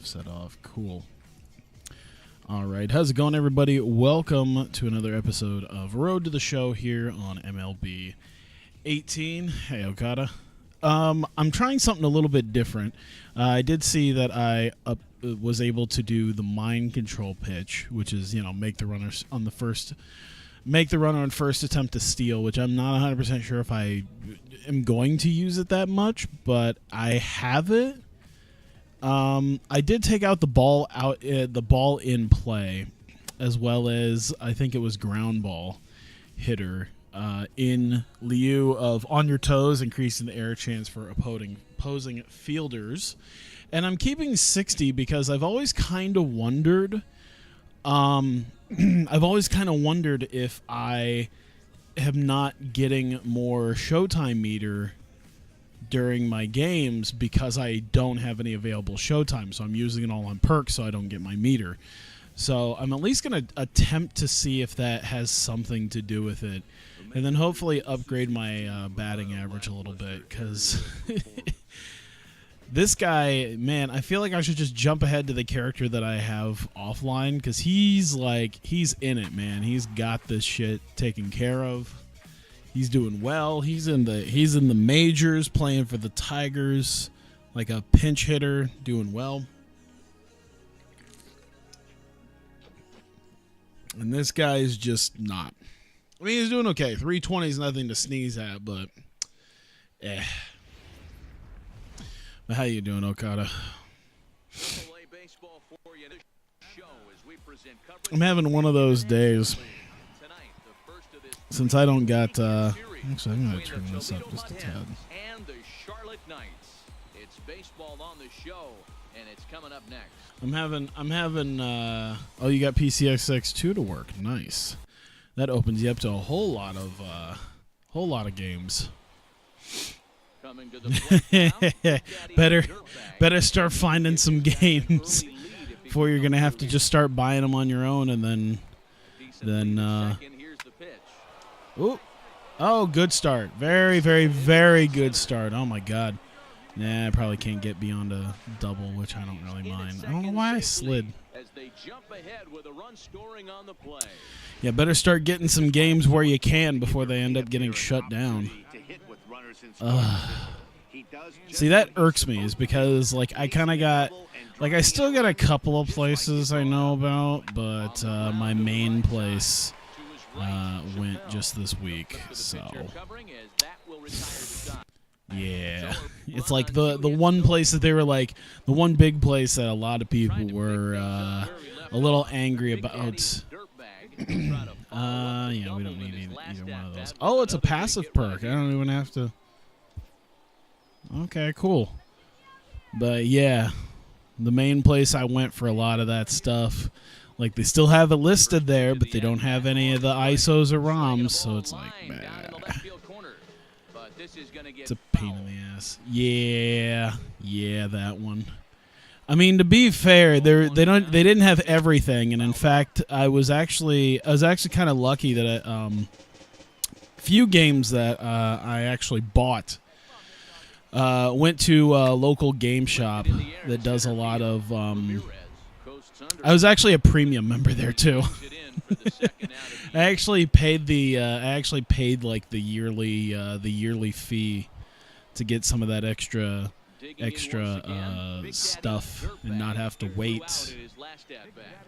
offset off. Cool. All right. How's it going, everybody? Welcome to another episode of Road to the Show here on MLB 18. Hey, Okada. I'm trying something a little bit different. I did see that I was able to do the mind control pitch, which is, make the runner on first attempt to steal, which I'm not 100% sure if I am going to use it that much, but I have it. I did take out the ball in play, as well as I think it was ground ball hitter, in lieu of on your toes, increasing the air chance for opposing fielders. And I'm keeping 60 because I've always kind of wondered, if I am not getting more showtime meter during my games because I don't have any available showtime, so I'm using it all on perks so I don't get my meter. So I'm at least going to attempt to see if that has something to do with it, and then hopefully upgrade my batting average a little bit, because this guy, man, I feel like I should just jump ahead to the character that I have offline, because he's in it, man. He's got this shit taken care of. He's doing well. He's in the majors, playing for the Tigers, like a pinch hitter, doing well. And this guy is just not. I mean, he's doing okay. 320 is nothing to sneeze at, but But how you doing, Okada? I'm having one of those days. Since I don't got, actually, I'm going to turn this up just a tad. And the Charlotte Knights. It's baseball on the show, and it's coming up next. I'm having, oh, you got PCXX2 to work. Nice. That opens you up to a whole lot of games. Coming to the better start finding some games before you're going to have to just start buying them on your own, and then oh, good start. Very, very, very good start. Oh, my God. Nah, I probably can't get beyond a double, which I don't really mind. I don't know why I slid. Yeah, better start getting some games where you can before they end up getting shut down. See, that irks me, is because, I kind of got... I still got a couple of places I know about, but my main place... went just this week, so yeah, it's like the one place that they were the one big place that a lot of people were a little angry about. Yeah, we don't need either one of those. Oh, it's a passive perk. I don't even have to. Okay, cool. But yeah, the main place I went for a lot of that stuff. They still have it listed there, but they don't have any of the ISOs or ROMs, so it's it's a pain in the ass. Yeah, that one. I mean, to be fair, they didn't have everything, and in fact, I was actually kind of lucky that few games that I actually bought. Went to a local game shop that does a lot of. I was actually a premium member there too. I actually paid the yearly fee to get some of that extra stuff and not have to wait.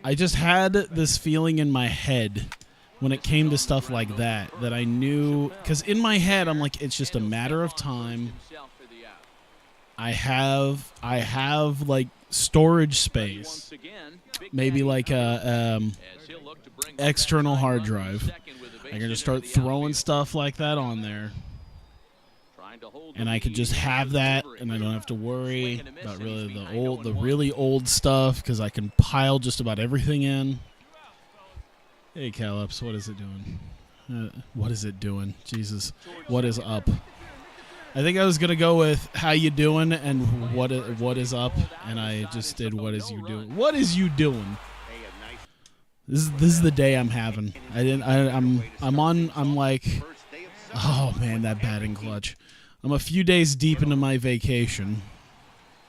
I just had this feeling in my head when it came to stuff like that I knew, because in my head I'm like, it's just a matter of time. I have storage space, maybe a external hard drive. I can just start throwing stuff like that on there, and I could just have that, and I don't have to worry about the really old stuff, because I can pile just about everything in. Hey, Calypso, what is it doing? What is it doing? Jesus, what is up? I think I was going to go with how you doing and what is up, and I just did what is you doing. What is you doing? This is the day I'm having. I'm like, oh man, that batting clutch. I'm a few days deep into my vacation.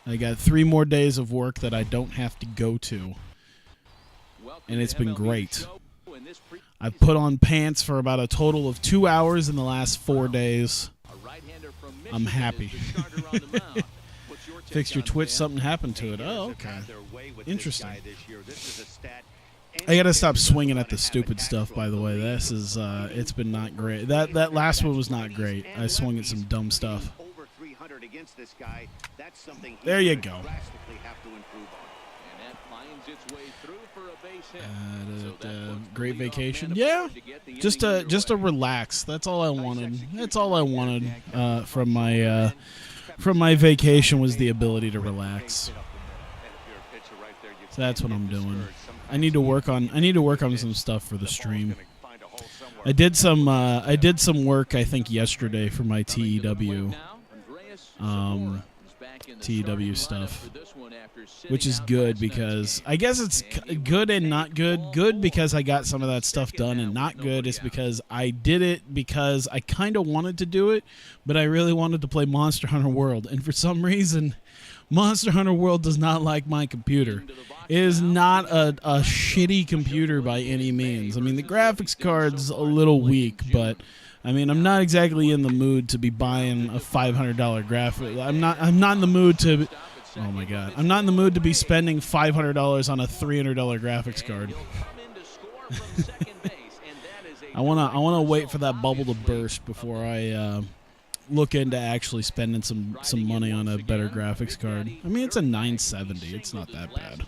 I got 3 more days of work that I don't have to go to, and it's been great. I've put on pants for about a total of 2 hours in the last 4 days. I'm happy. Fixed your Twitch, something happened to it. Oh, okay. Interesting. I gotta stop swinging at the stupid stuff, by the way. This is, it's been not great. That last one was not great. I swung at some dumb stuff. There you go. Great vacation. Yeah, just to relax. That's all I wanted. That's all I wanted from my vacation was the ability to relax. So that's what I'm doing. I need to work on some stuff for the stream. I did some work I think yesterday for my TEW stuff, which is good because I guess it's good and not good. Good because I got some of that stuff done, and not good is because I did it because I kind of wanted to do it, but I really wanted to play Monster Hunter World, and for some reason Monster Hunter World does not like my computer. It is not a shitty computer by any means. I mean, the graphics card's a little weak, but I mean, I'm not exactly in the mood to be buying a $500 graphic. I'm not in the mood to. Oh my god, I'm not in the mood to be spending $500 on a $300 graphics card. I wanna wait for that bubble to burst before I look into actually spending some money on a better graphics card. I mean, it's a 970. It's not that bad.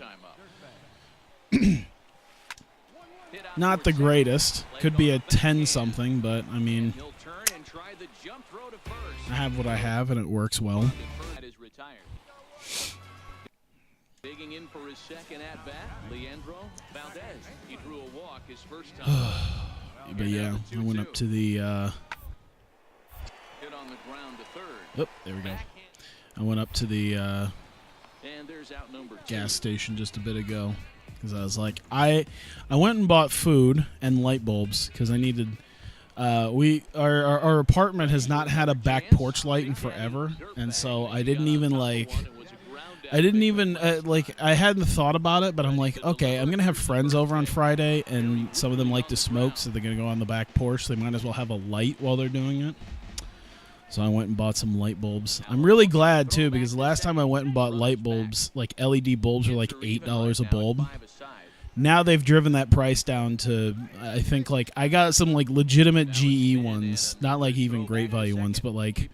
Not the greatest. Could be a 10 something, but I mean, I have what I have and it works well. Digging in for his second at bat, Leandro Valdez. He drew a walk his first time. But yeah, I went up to the hit on the ground to third. Oh, there we go. I went up to the gas station just a bit ago. Because I was like, I went and bought food and light bulbs because I needed. Our apartment has not had a back porch light in forever, and so I didn't even I hadn't thought about it, but I'm like, okay, I'm gonna have friends over on Friday, and some of them like to smoke, so they're gonna go on the back porch. They might as well have a light while they're doing it. So I went and bought some light bulbs. I'm really glad, too, because the last time I went and bought light bulbs, like LED bulbs, were like $8 a bulb. Now they've driven that price down to, I think, like, I got some, like, legitimate GE ones. Not, like, even great value ones, but, like,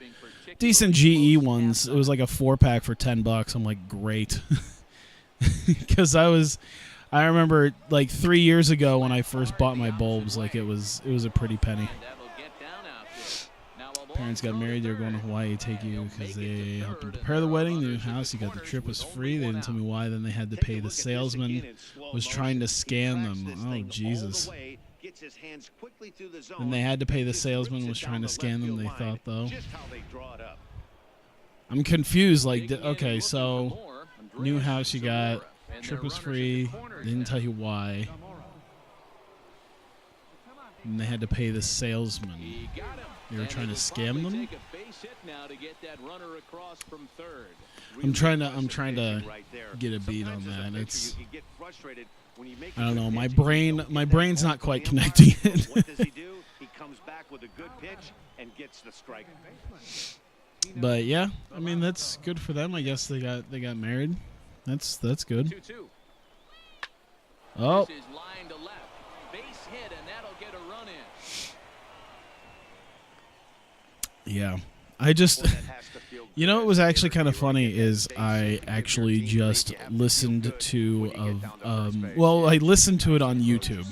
decent GE ones. It was, like, a 4-pack for $10. I'm like, great. Because I remember, like, 3 years ago when I first bought my bulbs, like, it was a pretty penny. Parents got married. They were going to Hawaii to take you because they helped them prepare the wedding. The new house, you got the trip was free. They didn't tell me why. Then they had to pay. The salesman was trying to scam them. Oh, Jesus. And they had to pay. The salesman was trying to scam them, they thought, though. I'm confused. Like, okay, so new house you got. Trip was free. They didn't tell you why. And they had to pay the salesman. They were trying to scam them. I'm trying to get a beat on that. It's, I don't know. My brain's not quite connecting it. What does he do? He comes back with a good pitch and gets the strike. But yeah, I mean that's good for them. I guess they got married. That's good. Oh. Yeah, I just, you know, what was actually kind of funny is I actually just listened to, I listened to it on YouTube,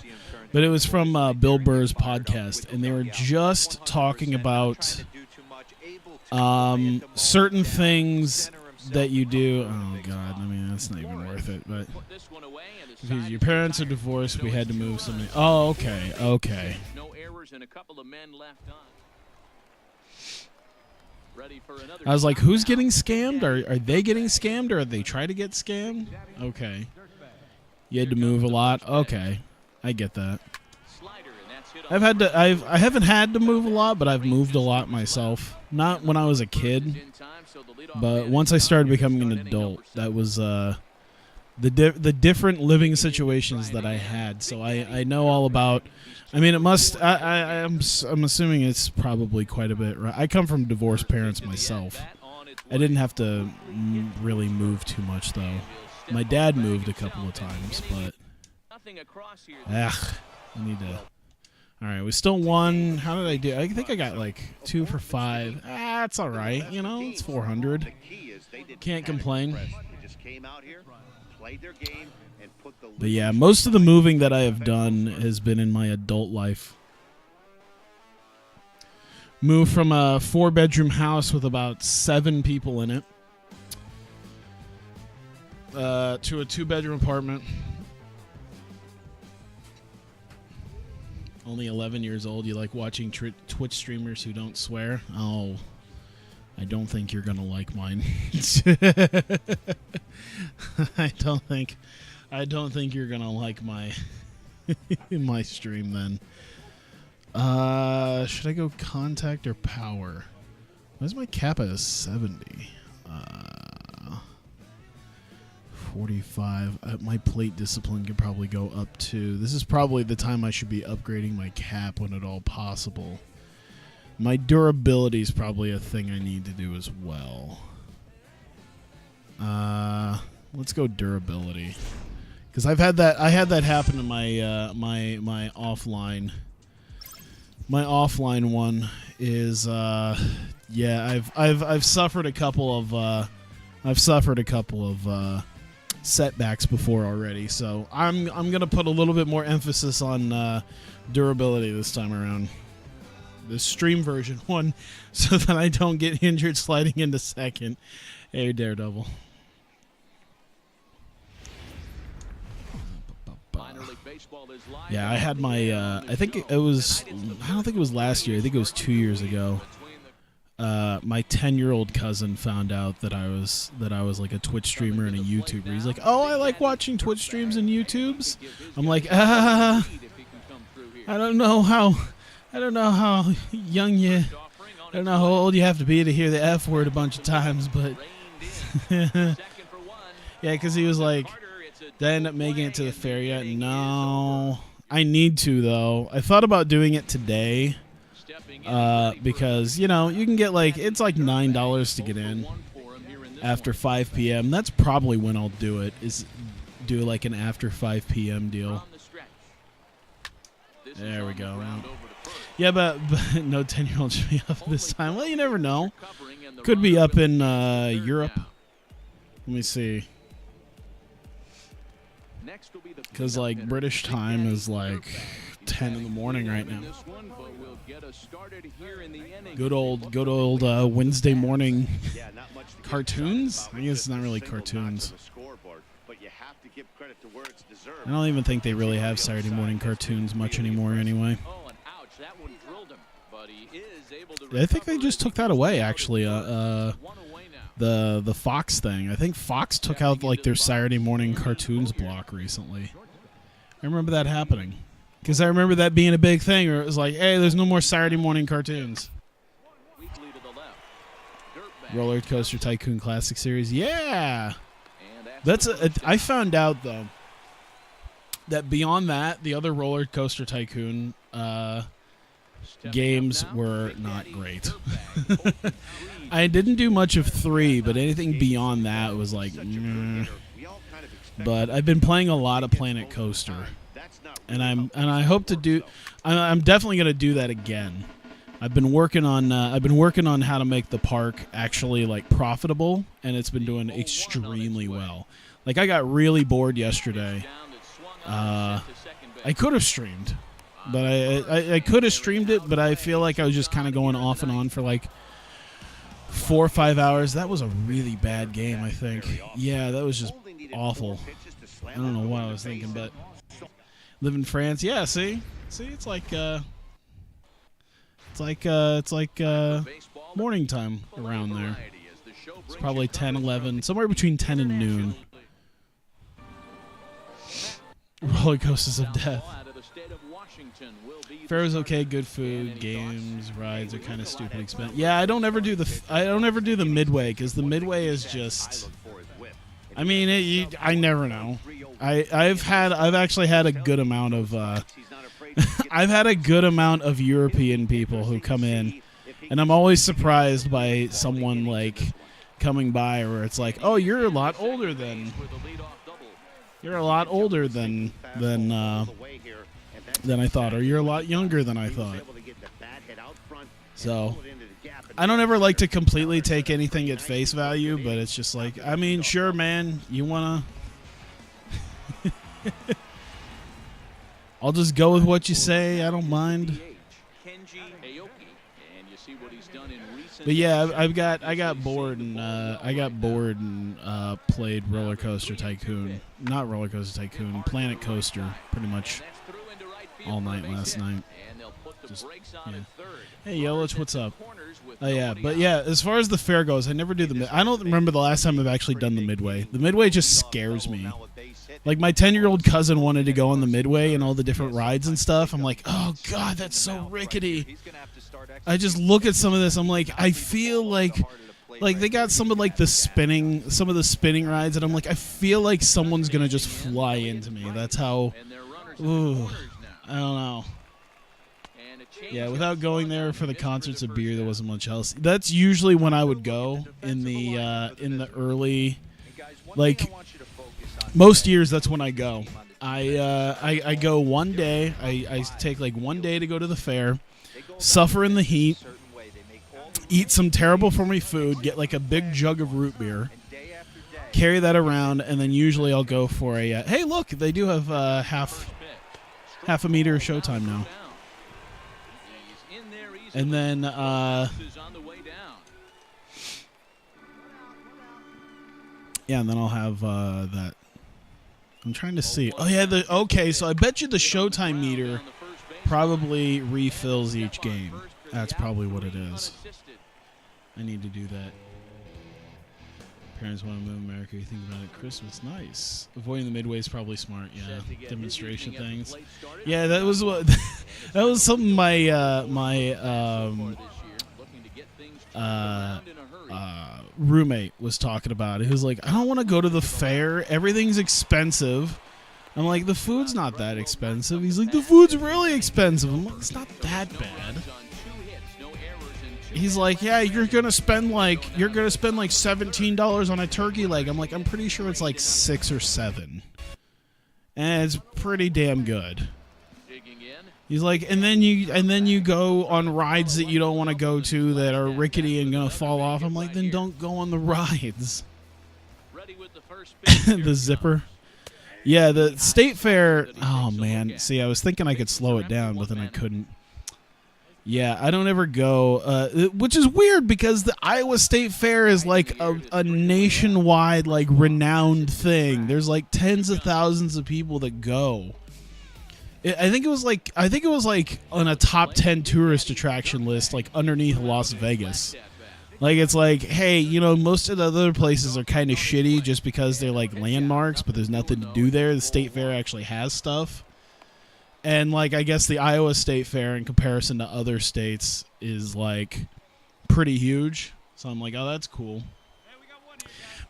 but it was from Bill Burr's podcast, and they were just talking about certain things that you do. Oh, God, I mean, that's not even worth it, but because your parents are divorced, we had to move something. Oh, okay. No errors and a couple of men left on. I was like, who's getting scammed? Are they getting scammed, or are they trying to get scammed? Okay. You had to move a lot? Okay. I get that. I haven't had to move a lot, but I've moved a lot myself. Not when I was a kid, but once I started becoming an adult, that was the different living situations that I had. So I know all about. I mean, it must. I'm assuming it's probably quite a bit. Right? I come from divorced parents myself. I didn't have to really move too much though. My dad moved a couple of times, but I need to. All right, we still won. How did I do? I think I got like 2 for 5. That's all right. You know, it's 400. Can't complain. But yeah, most of the moving that I have done has been in my adult life. Moved from a 4-bedroom house with about 7 people in it to a 2-bedroom apartment. Only 11 years old. You like watching Twitch streamers who don't swear? Oh, I don't think you're gonna like mine. I don't think you're gonna like my my stream then. Should I go contact or power? Why's my kappa is 70? 45. My plate discipline could probably go up to. This is probably the time I should be upgrading my cap when at all possible. My durability is probably a thing I need to do as well. Let's go durability, because I had that happen in my my offline. My offline one is yeah, I've suffered a couple of setbacks before already, so I'm gonna put a little bit more emphasis on durability this time around. The stream version one, so that I don't get injured sliding into second. Hey, Daredevil. Yeah, I had my. I think it was. I don't think it was last year. I think it was 2 years ago. My 10-year-old cousin found out that I was like a Twitch streamer and a YouTuber. He's like, "Oh, I like watching Twitch streams and YouTubes." I'm like, I don't know how young you. I don't know how old you have to be to hear the F word a bunch of times, but yeah, because he was like, "Did I end up making it to the fair yet?" No, I need to though. I thought about doing it today. Because, you know, you can get like, it's like $9 to get in after 5 p.m. That's probably when I'll do it, is do like an after 5 p.m. deal. There we go. Yeah, but no 10-year-old should be up this time. Well, you never know. Could be up in Europe. Let me see. Because like British time is like 10 in the morning right now. Good old Wednesday morning cartoons? I guess it's not really cartoons. I don't even think they really have Saturday morning cartoons much anymore anyway. I think they just took that away, actually. The Fox thing. I think Fox took out like their Saturday morning cartoons block recently. I remember that happening. Because I remember that being a big thing, where it was like, hey, there's no more Saturday morning cartoons. Roller Coaster Tycoon Classic Series. Yeah! I found out, though, that beyond that, the other Roller Coaster Tycoon games were not great. I didn't do much of 3, but anything beyond that was like, But I've been playing a lot of Planet Coaster. And I hope to do. I'm definitely gonna do that again. I've been working on how to make the park actually like profitable, and it's been doing extremely well. Like I got really bored yesterday. I could have streamed, but I could have streamed it, but I feel like I was just kind of going off and on for like 4 or 5 hours. That was a really bad game, I think. Yeah, that was just awful. I don't know what I was thinking, but. Live in France, yeah. See, it's like morning time around there. It's probably 10, 11, somewhere between 10 and noon. Roller coasters of death. state of Washington will be Fair is the okay, starter. good Dan, food, any games, thoughts? rides are Hey, kind of we look a lot stupid at expensive. some Yeah, I of don't the ever do the midway because the midway is I just. look for his whip. If I he mean, has a I never know. 3-0 I've actually had a good amount of I've had a good amount of European people who come in, and I'm always surprised by someone like coming by where it's like, oh, you're a lot older than I thought, or you're a lot younger than I thought. So I don't ever like to completely take anything at face value, but it's just like, I mean, sure, man, you wanna. I'll just go with what you say. I don't mind. But yeah, I got bored and played Roller Coaster Tycoon, not Roller Coaster Tycoon, Planet Coaster, pretty much all night last night. Just, yeah. Hey Yelich, what's up? Oh yeah, but yeah, as far as the fair goes, I never do the. I don't remember the last time I've actually done the midway. The midway just scares me. Like my 10-year-old cousin wanted to go on the midway and all the different rides and stuff. I'm like, oh god, that's so rickety. I just look at some of this. I'm like, I feel like they got some of the spinning rides, and I'm like, I feel like someone's gonna just fly into me. That's how. Ooh, I don't know. Yeah, without going there for the concerts of beer, there wasn't much else. That's usually when I would go in the early, like most years. That's when I go. I go one day. I take like one day to go to the fair, suffer in the heat, eat some terrible for me food, get like a big jug of root beer, carry that around, and then usually I'll go for a. Hey, look, they do have half a meter of showtime now. And then, yeah, and then I'll have that. I'm trying to see. Oh yeah, okay. So I bet you the Showtime meter probably refills each game. That's probably what it is. I need to do that. Parents want to move to America. You think about it, Christmas, nice. Avoiding the midway is probably smart. Yeah, demonstration things. Yeah, that was what. That was something my roommate was talking about. He was like, I don't want to go to the fair. Everything's expensive. I'm like, the food's not that expensive. He's like, the food's really expensive. I'm like, it's not that bad. He's like, yeah, you're gonna spend like $17 on a turkey leg. I'm like, I'm pretty sure it's like 6 or 7, and it's pretty damn good. He's like, and then you go on rides that you don't want to go to that are rickety and gonna fall off. I'm like, then don't go on the rides. The zipper. Yeah, the state fair. Oh man, see, I was thinking I could slow it down, but then I couldn't. Yeah, I don't ever go, which is weird because the Iowa State Fair is like a nationwide, like renowned thing. There's like tens of thousands of people that go. I think it was like on a top 10 tourist attraction list, like underneath Las Vegas. Like it's like, hey, you know, most of the other places are kind of shitty just because they're like landmarks, but there's nothing to do there. The State Fair actually has stuff. And, like, I guess the Iowa State Fair in comparison to other states is, like, pretty huge. So I'm like, oh, that's cool.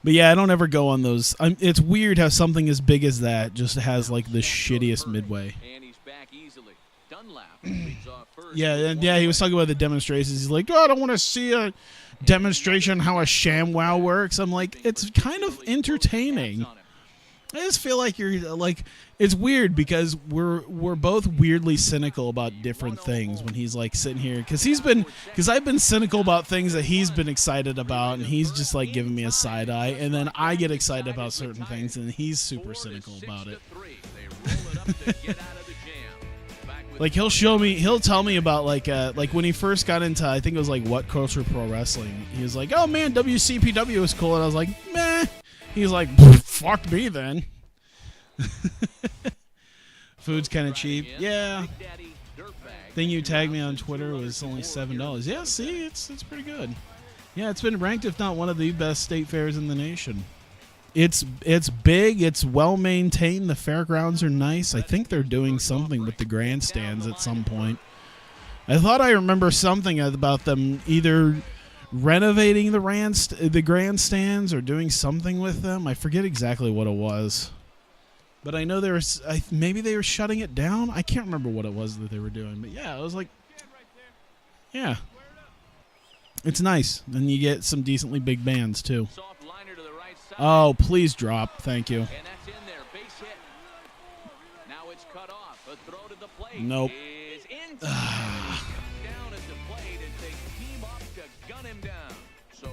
But, yeah, I don't ever go on those. It's weird how something as big as that just has, like, the shittiest midway. Yeah, he was talking about the demonstrations. He's like, oh, I don't want to see a demonstration how a ShamWow works. I'm like, it's kind of entertaining. I just feel like you're like, it's weird because we're both weirdly cynical about different things when he's like sitting here because I've been cynical about things that he's been excited about, and he's just like giving me a side eye, and then I get excited about certain things and he's super cynical about it. Like he'll tell me about like when he first got into, I think it was like What Culture Pro Wrestling. He was like, oh man, WCPW is cool, and I was like, meh. He's like, fuck me then. Food's kind of cheap. Yeah. Thing you tagged me on Twitter was only $7. Yeah, see, it's pretty good. Yeah, it's been ranked, if not one of the best state fairs in the nation. It's big. It's well maintained. The fairgrounds are nice. I think they're doing something with the grandstands at some point. I thought I remember something about them either renovating the grandstands or doing something with them. I forget exactly what it was. But I know maybe they were shutting it down. I can't remember what it was that they were doing. But yeah, I was like, yeah. It's nice. And you get some decently big bands, too. Oh, please drop. Thank you. And that's in there. Base hit. Now it's cut off. A throw to the plate. Nope. Is down at the plate as they team up to gun him down. So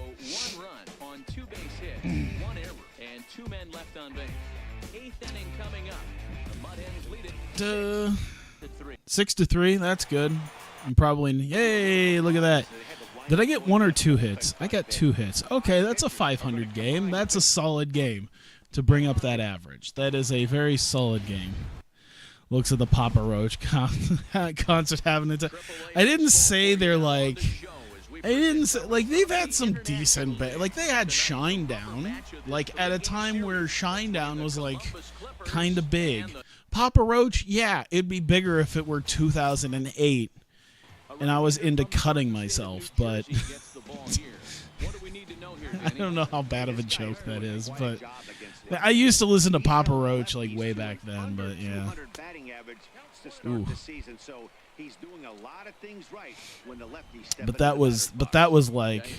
1 run on 2 base hits, 1 error, and 2 men left on base. 8th inning coming up. The Mud Hens lead it to 3. 6-3. That's good. I'm probably yay! Look at that. Did I get 1 or 2 hits? I got 2 hits. Okay, that's a 500 game. That's a solid game to bring up that average. That is a very solid game. Looks at the Papa Roach concert having a time. I didn't say they're like. I didn't say, like, they've had some decent like they had Shinedown, like at a time where Shinedown was like kind of big. Papa Roach, yeah, it'd be bigger if it were 2008 and I was into cutting myself, but I don't know how bad of a joke that is, but I used to listen to Papa Roach like way back then, but yeah. Ooh. But that was like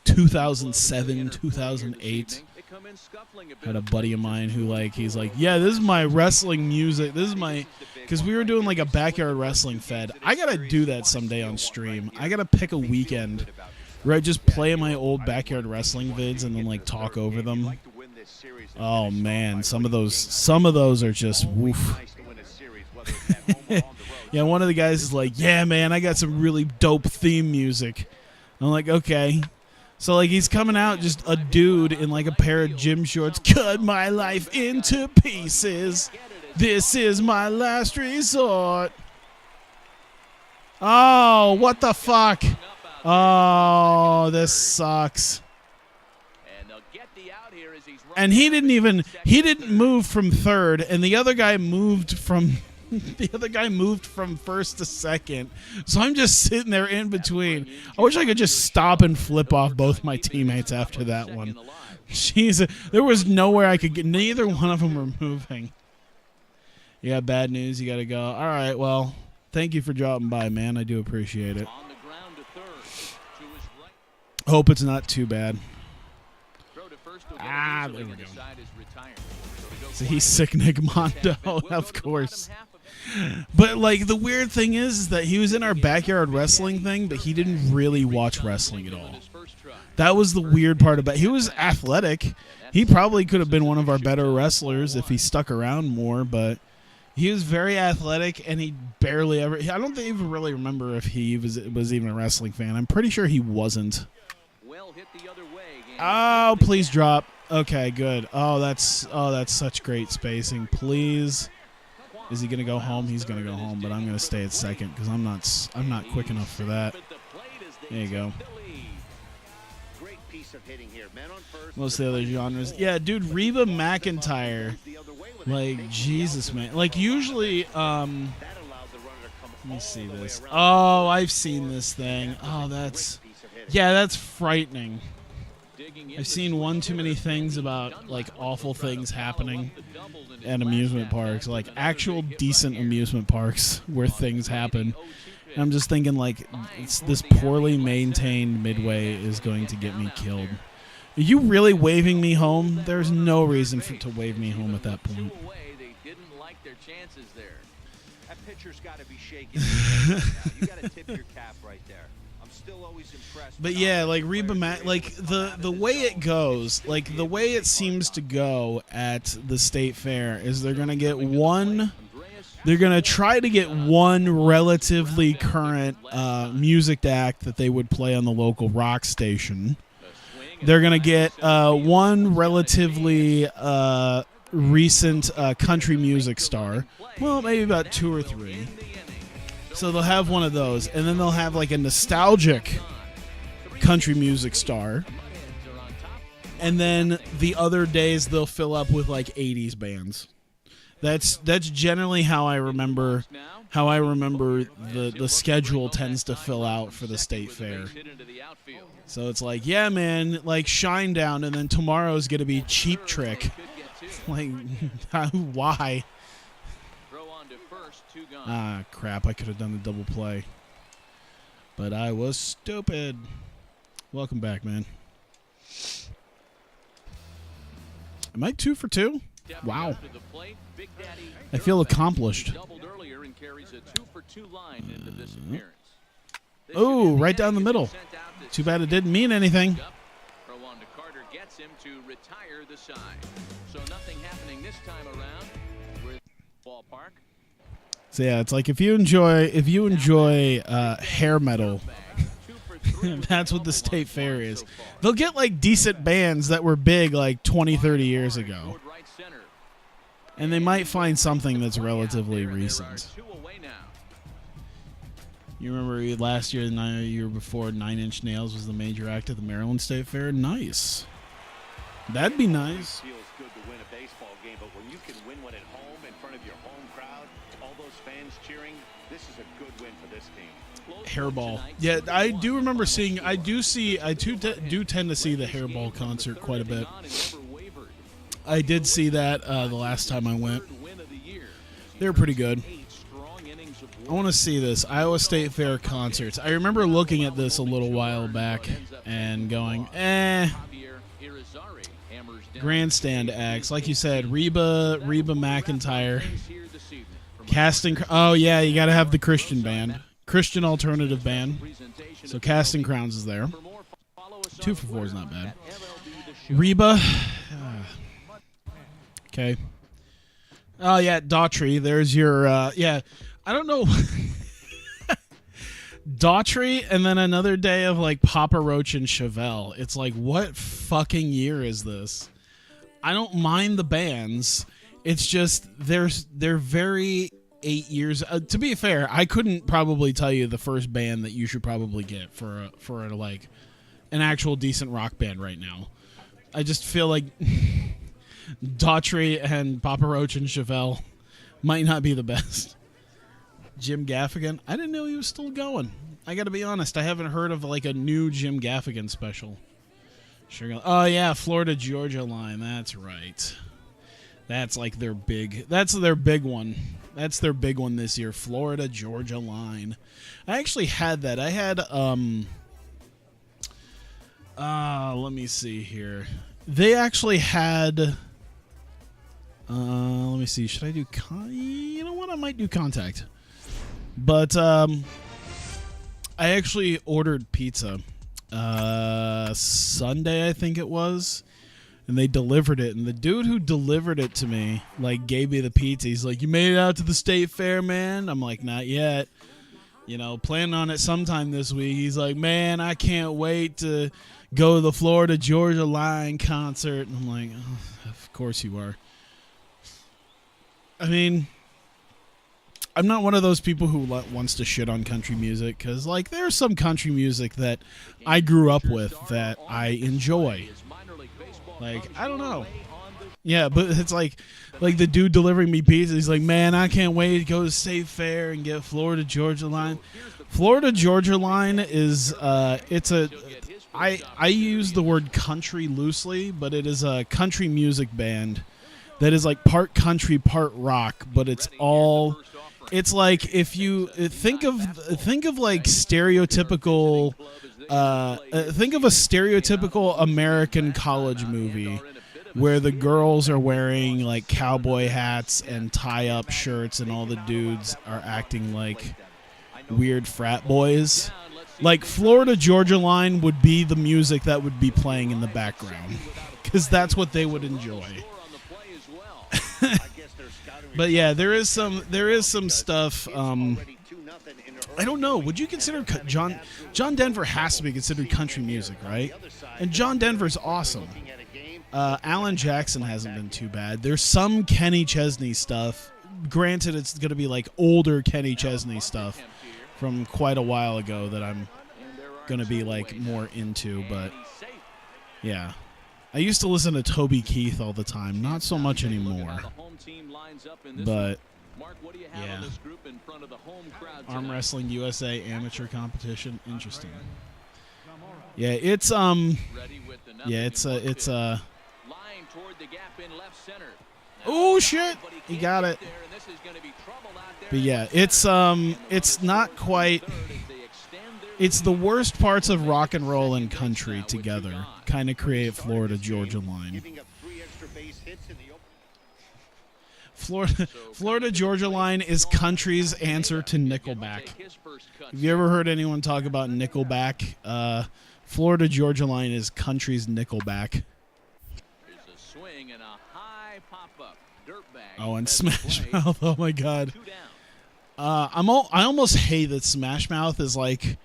2007, 2008. Had a buddy of mine who he's like, yeah, this is my wrestling music. This is my, because we were doing like a backyard wrestling fed. I gotta do that someday on stream. I gotta pick a weekend where I just play my old backyard wrestling vids and then like talk over them. Oh man, some of those are just woof. Yeah, one of the guys is like, yeah, man, I got some really dope theme music. I'm like, okay. So, like, he's coming out just a dude in, like, a pair of gym shorts. Cut my life into pieces. This is my last resort. Oh, what the fuck? Oh, this sucks. And he didn't move from third, and the other guy moved from first to second. So I'm just sitting there in between. I wish I could just stop and flip off both my teammates after that one. Jeez, there was nowhere I could get. Neither one of them were moving. You got bad news. You got to go. All right, well, thank you for dropping by, man. I do appreciate it. Hope it's not too bad. There we go. So he's sick Nick Mondo, of course. But, like, the weird thing is that he was in our backyard wrestling thing, but he didn't really watch wrestling at all. That was the weird part about it. He was athletic. He probably could have been one of our better wrestlers if he stuck around more, but he was very athletic, and he barely ever... I don't even really remember if he was even a wrestling fan. I'm pretty sure he wasn't. Oh, please drop. Okay, good. Oh, that's such great spacing. Please. Is he gonna go home? He's gonna go home, but I'm gonna stay at second because I'm not quick enough for that. There you go. Most of the other genres, yeah, dude. Reba McEntire, like Jesus, man. Like usually, let me see this. Oh, I've seen this thing. Oh, that's frightening. I've seen one too many things about like awful things happening at amusement parks, like actual decent amusement parks where things happen. And I'm just thinking like this poorly maintained Midway is going to get me killed. Are you really waving me home? There's no reason to wave me home at that point. That pitcher's got to be shaking. You got to tip your cap right there. Still always impressed. But yeah, like Reba like the way it goes, like the way it seems to go at the state fair is they're gonna try to get one relatively current music act that they would play on the local rock station. They're gonna get one relatively recent country music star. Well, maybe about 2 or 3. So they'll have one of those, and then they'll have like a nostalgic country music star. and then the other days they'll fill up with like 80s bands. That's generally how I remember the schedule tends to fill out for the state fair. So it's like, yeah, man, like Shinedown, and then tomorrow's gonna be Cheap Trick. Like, why? Ah, crap! I could have done the double play, but I was stupid. Welcome back, man. Am I 2 for 2? Wow. I feel accomplished. Oh, right down the middle. Too bad it didn't mean anything. Gets him to retire the side. So nothing happening this time around with ballpark. So yeah, it's like if you enjoy hair metal, that's what the state fair is. They'll get like decent bands that were big like 20, 30 years ago. And they might find something that's relatively recent. You remember last year, the year before, 9 Inch Nails was the major act at the Maryland State Fair? Nice. That'd be nice. It feels good to win a baseball game, but when you can win one at home in front of your home crowd, all those fans cheering, this is a good win for this team. Hairball. Yeah, I do remember seeing, I do tend to see the Hairball concert quite a bit. I did see that the last time I went. They were pretty good. I want to see this Iowa State Fair concerts. I remember looking at this a little while back and going, grandstand acts. Like you said, Reba McEntire. Casting. Oh, yeah, you got to have the Christian band. Christian alternative band. So Casting Crowns is there. 2 for 4 is not bad. Reba. Okay. Oh, yeah, Daughtry. There's your, yeah. I don't know. Daughtry and then another day of like Papa Roach and Chevelle. It's like, what fucking year is this? I don't mind the bands. It's just they're very 8 years. To be fair, I couldn't probably tell you the first band that you should probably get for like an actual decent rock band right now. I just feel like Daughtry and Papa Roach and Chevelle might not be the best. Jim Gaffigan, I didn't know he was still going. I got to be honest, I haven't heard of like a new Jim Gaffigan special. Sure. Oh yeah, Florida Georgia line. That's right. That's like their big. That's their big one. That's their big one this year. Florida Georgia line. I actually had that. I had let me see here. They actually had. Let me see. Should I do? You know what? I might do Contact. But I actually ordered pizza Sunday, I think it was, and they delivered it. And the dude who delivered it to me, like, gave me the pizza. He's like, "You made it out to the state fair, man?" I'm like, "Not yet. You know, planning on it sometime this week." He's like, "Man, I can't wait to go to the Florida Georgia Line concert." And I'm like, "Oh, of course you are." I mean, I'm not one of those people who wants to shit on country music, because, like, there's some country music that I grew up with that I enjoy. Like, I don't know. Yeah, but it's like the dude delivering me pizza. He's like, "Man, I can't wait to go to State Fair and get Florida Georgia Line." Florida Georgia Line is I use the word country loosely, but it is a country music band that is like part country, part rock, but it's like if you think of like stereotypical think of a stereotypical American college movie where the girls are wearing like cowboy hats and tie-up shirts and all the dudes are acting like weird frat boys. Like, Florida Georgia Line would be the music that would be playing in the background, because that's what they would enjoy. But yeah, there is some stuff. I don't know. Would you consider John Denver has to be considered country music, right? And John Denver's awesome. Alan Jackson hasn't been too bad. There's some Kenny Chesney stuff. Granted, it's going to be like older Kenny Chesney stuff from quite a while ago that I'm going to be like more into. But yeah, I used to listen to Toby Keith all the time. Not so much anymore. But yeah, Arm Wrestling USA amateur competition. Interesting. Yeah, it's oh shit, he got it. But yeah, it's not quite. It's the worst parts of rock and roll and country together kind of create Florida-Georgia line. Florida-Georgia line is country's answer to Nickelback. Have you ever heard anyone talk about Nickelback? Florida-Georgia line is country's Nickelback. Oh, and Smash Mouth. Oh my God. I almost hate that Smash Mouth is like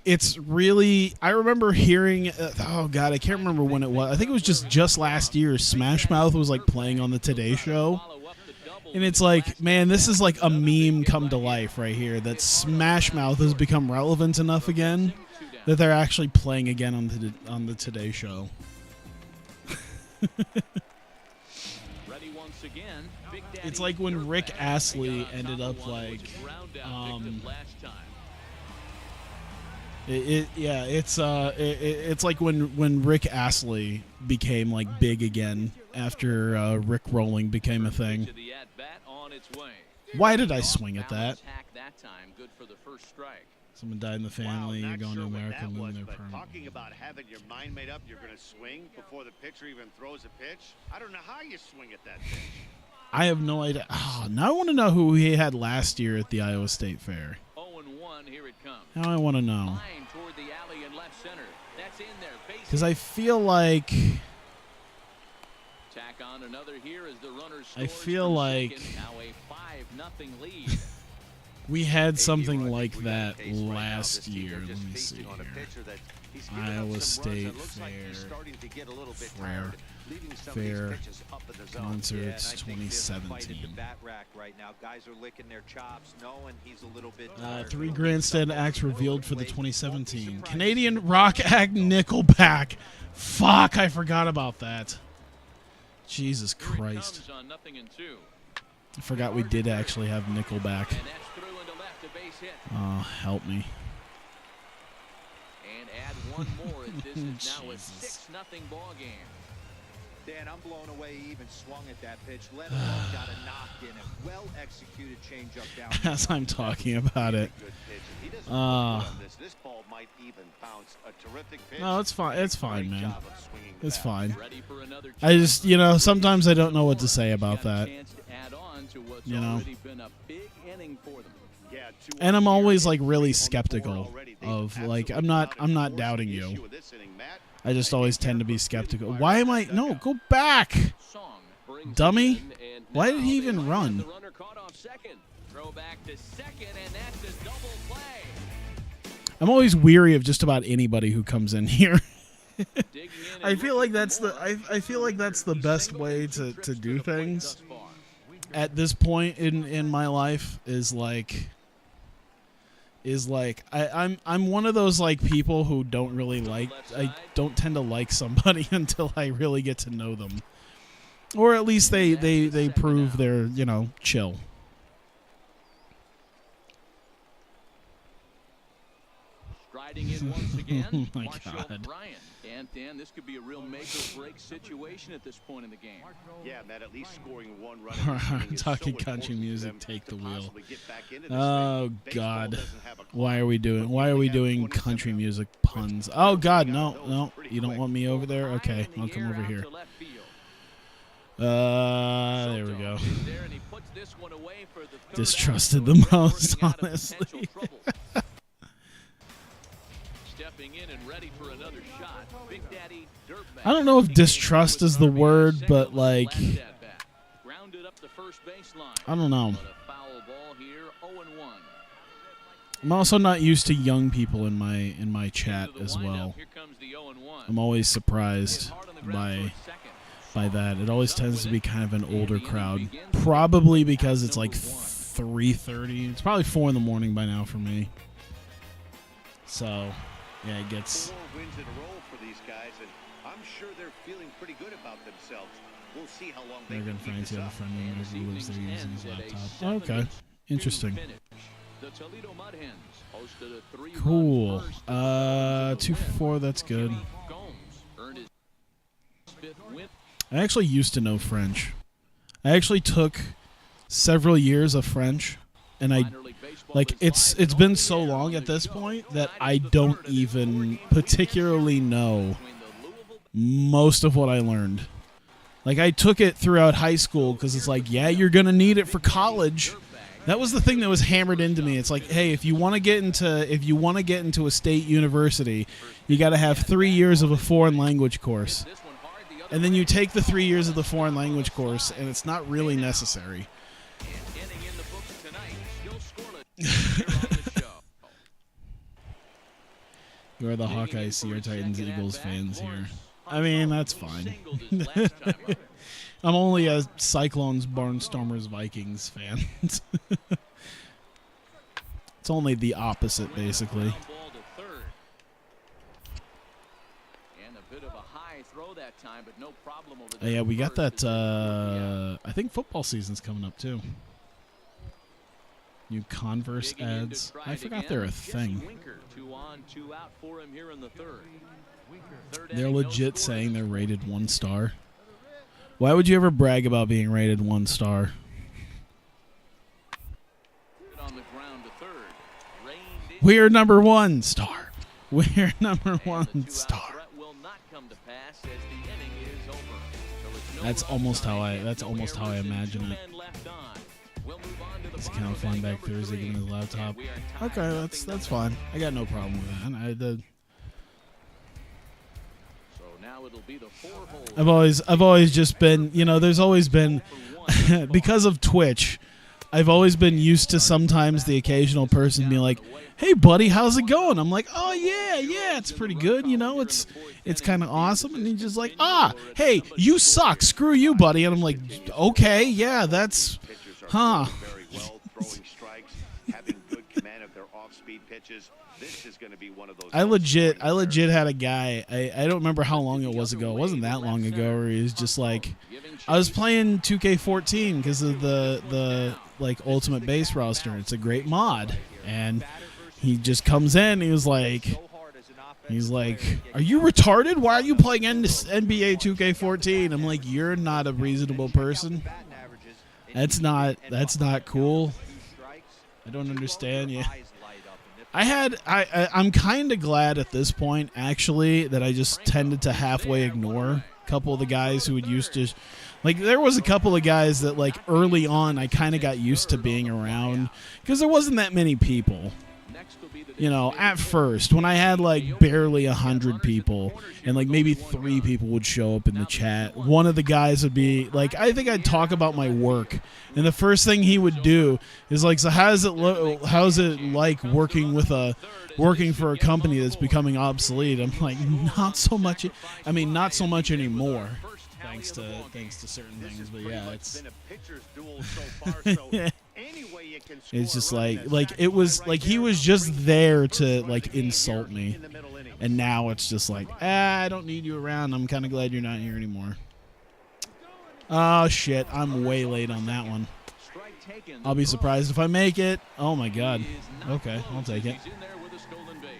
it's really. I remember hearing. Oh God, I can't remember when it was. I think it was just last year. Smash Mouth was like playing on the Today Show, and it's like, man, this is like a meme come to life right here. That Smash Mouth has become relevant enough again that they're actually playing again on the Today Show. It's like when Rick Astley ended up like, it's like when Rick Astley became like big again after Rick Rolling became a thing. Why did I swing at that? Someone died in the family. You're going to America, living there permanently. Talking about having your mind made up, you're going to swing before the pitcher even throws a pitch. I don't know how you swing at that pitch. I have no idea. Oh, now I want to know who he had last year at the Iowa State Fair. 0-1, here it comes. Now I want to know. Because I feel like. Tack on another here as the runner I feel like. Now a 5-0 lead. We had something like that last year. Let me see here. Iowa State Fair Concerts 2017. 3 grandstand acts revealed for the 2017 Canadian rock act Nickelback. Fuck, I forgot about that. Jesus Christ. I forgot we did actually have Nickelback. Oh, help me. And add one more as this is now a 6-0 ball game. Dan, I'm blown away. He even swung at that pitch. Let alone got a knock in a well-executed changeup down. As I'm talking about it. This ball might even bounce a terrific pitch. No, it's fine. It's fine, man. It's fine. I just, sometimes I don't know what to say about that. And I'm always like really skeptical of like I'm not doubting you. I just always tend to be skeptical. Why am I? No, go back, dummy. Why did he even run? I'm always weary of just about anybody who comes in here. I feel like that's the best way to do things at this point in my life is like I'm one of those like people who don't really like, I don't tend to like somebody until I really get to know them, or at least they prove they're chill. Striding in once again. Oh my God. And Dan, this could be a real make or break situation at this point in the game. Yeah, Matt, at least scoring one run. Talking country music, take the wheel. Oh God, why are we doing country music puns? Oh God, no, you don't want me over there? Okay, I'll come over here. There we go. Distrusted the most, honestly. I don't know if distrust is the word, but like, I don't know. I'm also not used to young people in my chat as well. I'm always surprised by that. It always tends to be kind of an older crowd, probably because it's like 3:30. It's probably 4 in the morning by now for me. So, yeah, it gets. 4 wins in a row for these guys, and I'm I'm sure they're feeling pretty good about themselves. We'll see how long they American can keep friends this have a up. friend And who this lives there evening's using his ends at a laptop. 7-2 Okay. Interesting. finish. The Toledo Mud Hens hosted a 3-run Cool. first 2-4, that's good. Gomes earned his 5th win. I actually used to know French. I actually took several years of French, and I Minor league baseball like is it's been so long at this point that I don't even particularly know between the Louisville most of what I learned. Like, I took it throughout high school because it's like, yeah, you're gonna need it for college. That was the thing that was hammered into me. It's like, hey, if you want to get into a state university, you got to have 3 years of a foreign language course, this one hard, the other and then you take the 3 years of the foreign language course, and it's not really necessary. inning in the books tonight. Still scoreless here on the show. You are the Hawkeye, Sea Titans, Eagles fans here. I mean, that's fine. I'm only a Cyclones, Barnstormers, Vikings fan. It's only the opposite, basically. Ball to third. And a bit of a high throw that time, but no problem over Oh, there. yeah, we got First that. is I think football season's coming up, too. New Converse digging in to ads. try I it forgot again. they're a Jesse thing. Winker, 2 on, 2 out for him here in the third. Third They're inning, no legit scores. saying they're rated 1 star. Why would you ever brag about being rated 1 star? On the ground to third. Reined in. We're number 1 star. We're number And the 1 two-out star. threat will not come to pass as the inning is over. So it's no That's runs almost on how it, I. and That's no almost how I errors and imagine 2 it. men left on. We'll move on to the He's bottom kind of of flying inning back number Thursday, 3. giving his laptop. And we are tied Okay, that's 0-0. fine. I got no problem with that. So now it'll be the 4-hole. I've always just been, there's always been because of Twitch. I've always been used to sometimes the occasional person being like, "Hey, buddy, how's it going?" I'm like, "Oh yeah, it's pretty good. It's kind of awesome." And he's just like, "Hey, you suck. Screw you, buddy." And I'm like, "Okay, yeah, that's, Pitchers are huh." very well, throwing strikes, having good command of their off-speed pitches. This is going to be one of those. I legit had a guy. I don't remember how long it was ago. It wasn't that long ago. Where he was just like, I was playing 2K14 because of the like Ultimate Base roster. It's a great mod, and he just comes in. He was like, "Are you retarded? Why are you playing NBA 2K14?" I'm like, "You're not a reasonable person. That's not cool. I don't understand you." I'm kind of glad at this point, actually, that I just tended to halfway ignore a couple of the guys who would used to, like, there was a couple of guys that, like, early on I kind of got used to being around because there wasn't that many people. At first, when I had like barely 100 people and like maybe 3 people would show up in the chat, one of the guys would be like, I think I'd talk about my work, and the first thing he would do is like, "So how's it like working for a company that's becoming obsolete?" I'm like, not so much anymore. Thanks to certain things, but yeah, it's been a pitcher's duel so far. So anyway, you can score it's just a run in like that it was right like there. he was just there to like First run insult of the me, game in the middle innings. and now it's just like, I don't need you around. I'm kind of glad you're not here anymore. Oh shit, I'm way late on that one. Strike taken. I'll be surprised if I make it. Oh my god. Okay, I'll take it. He's in there with a stolen base.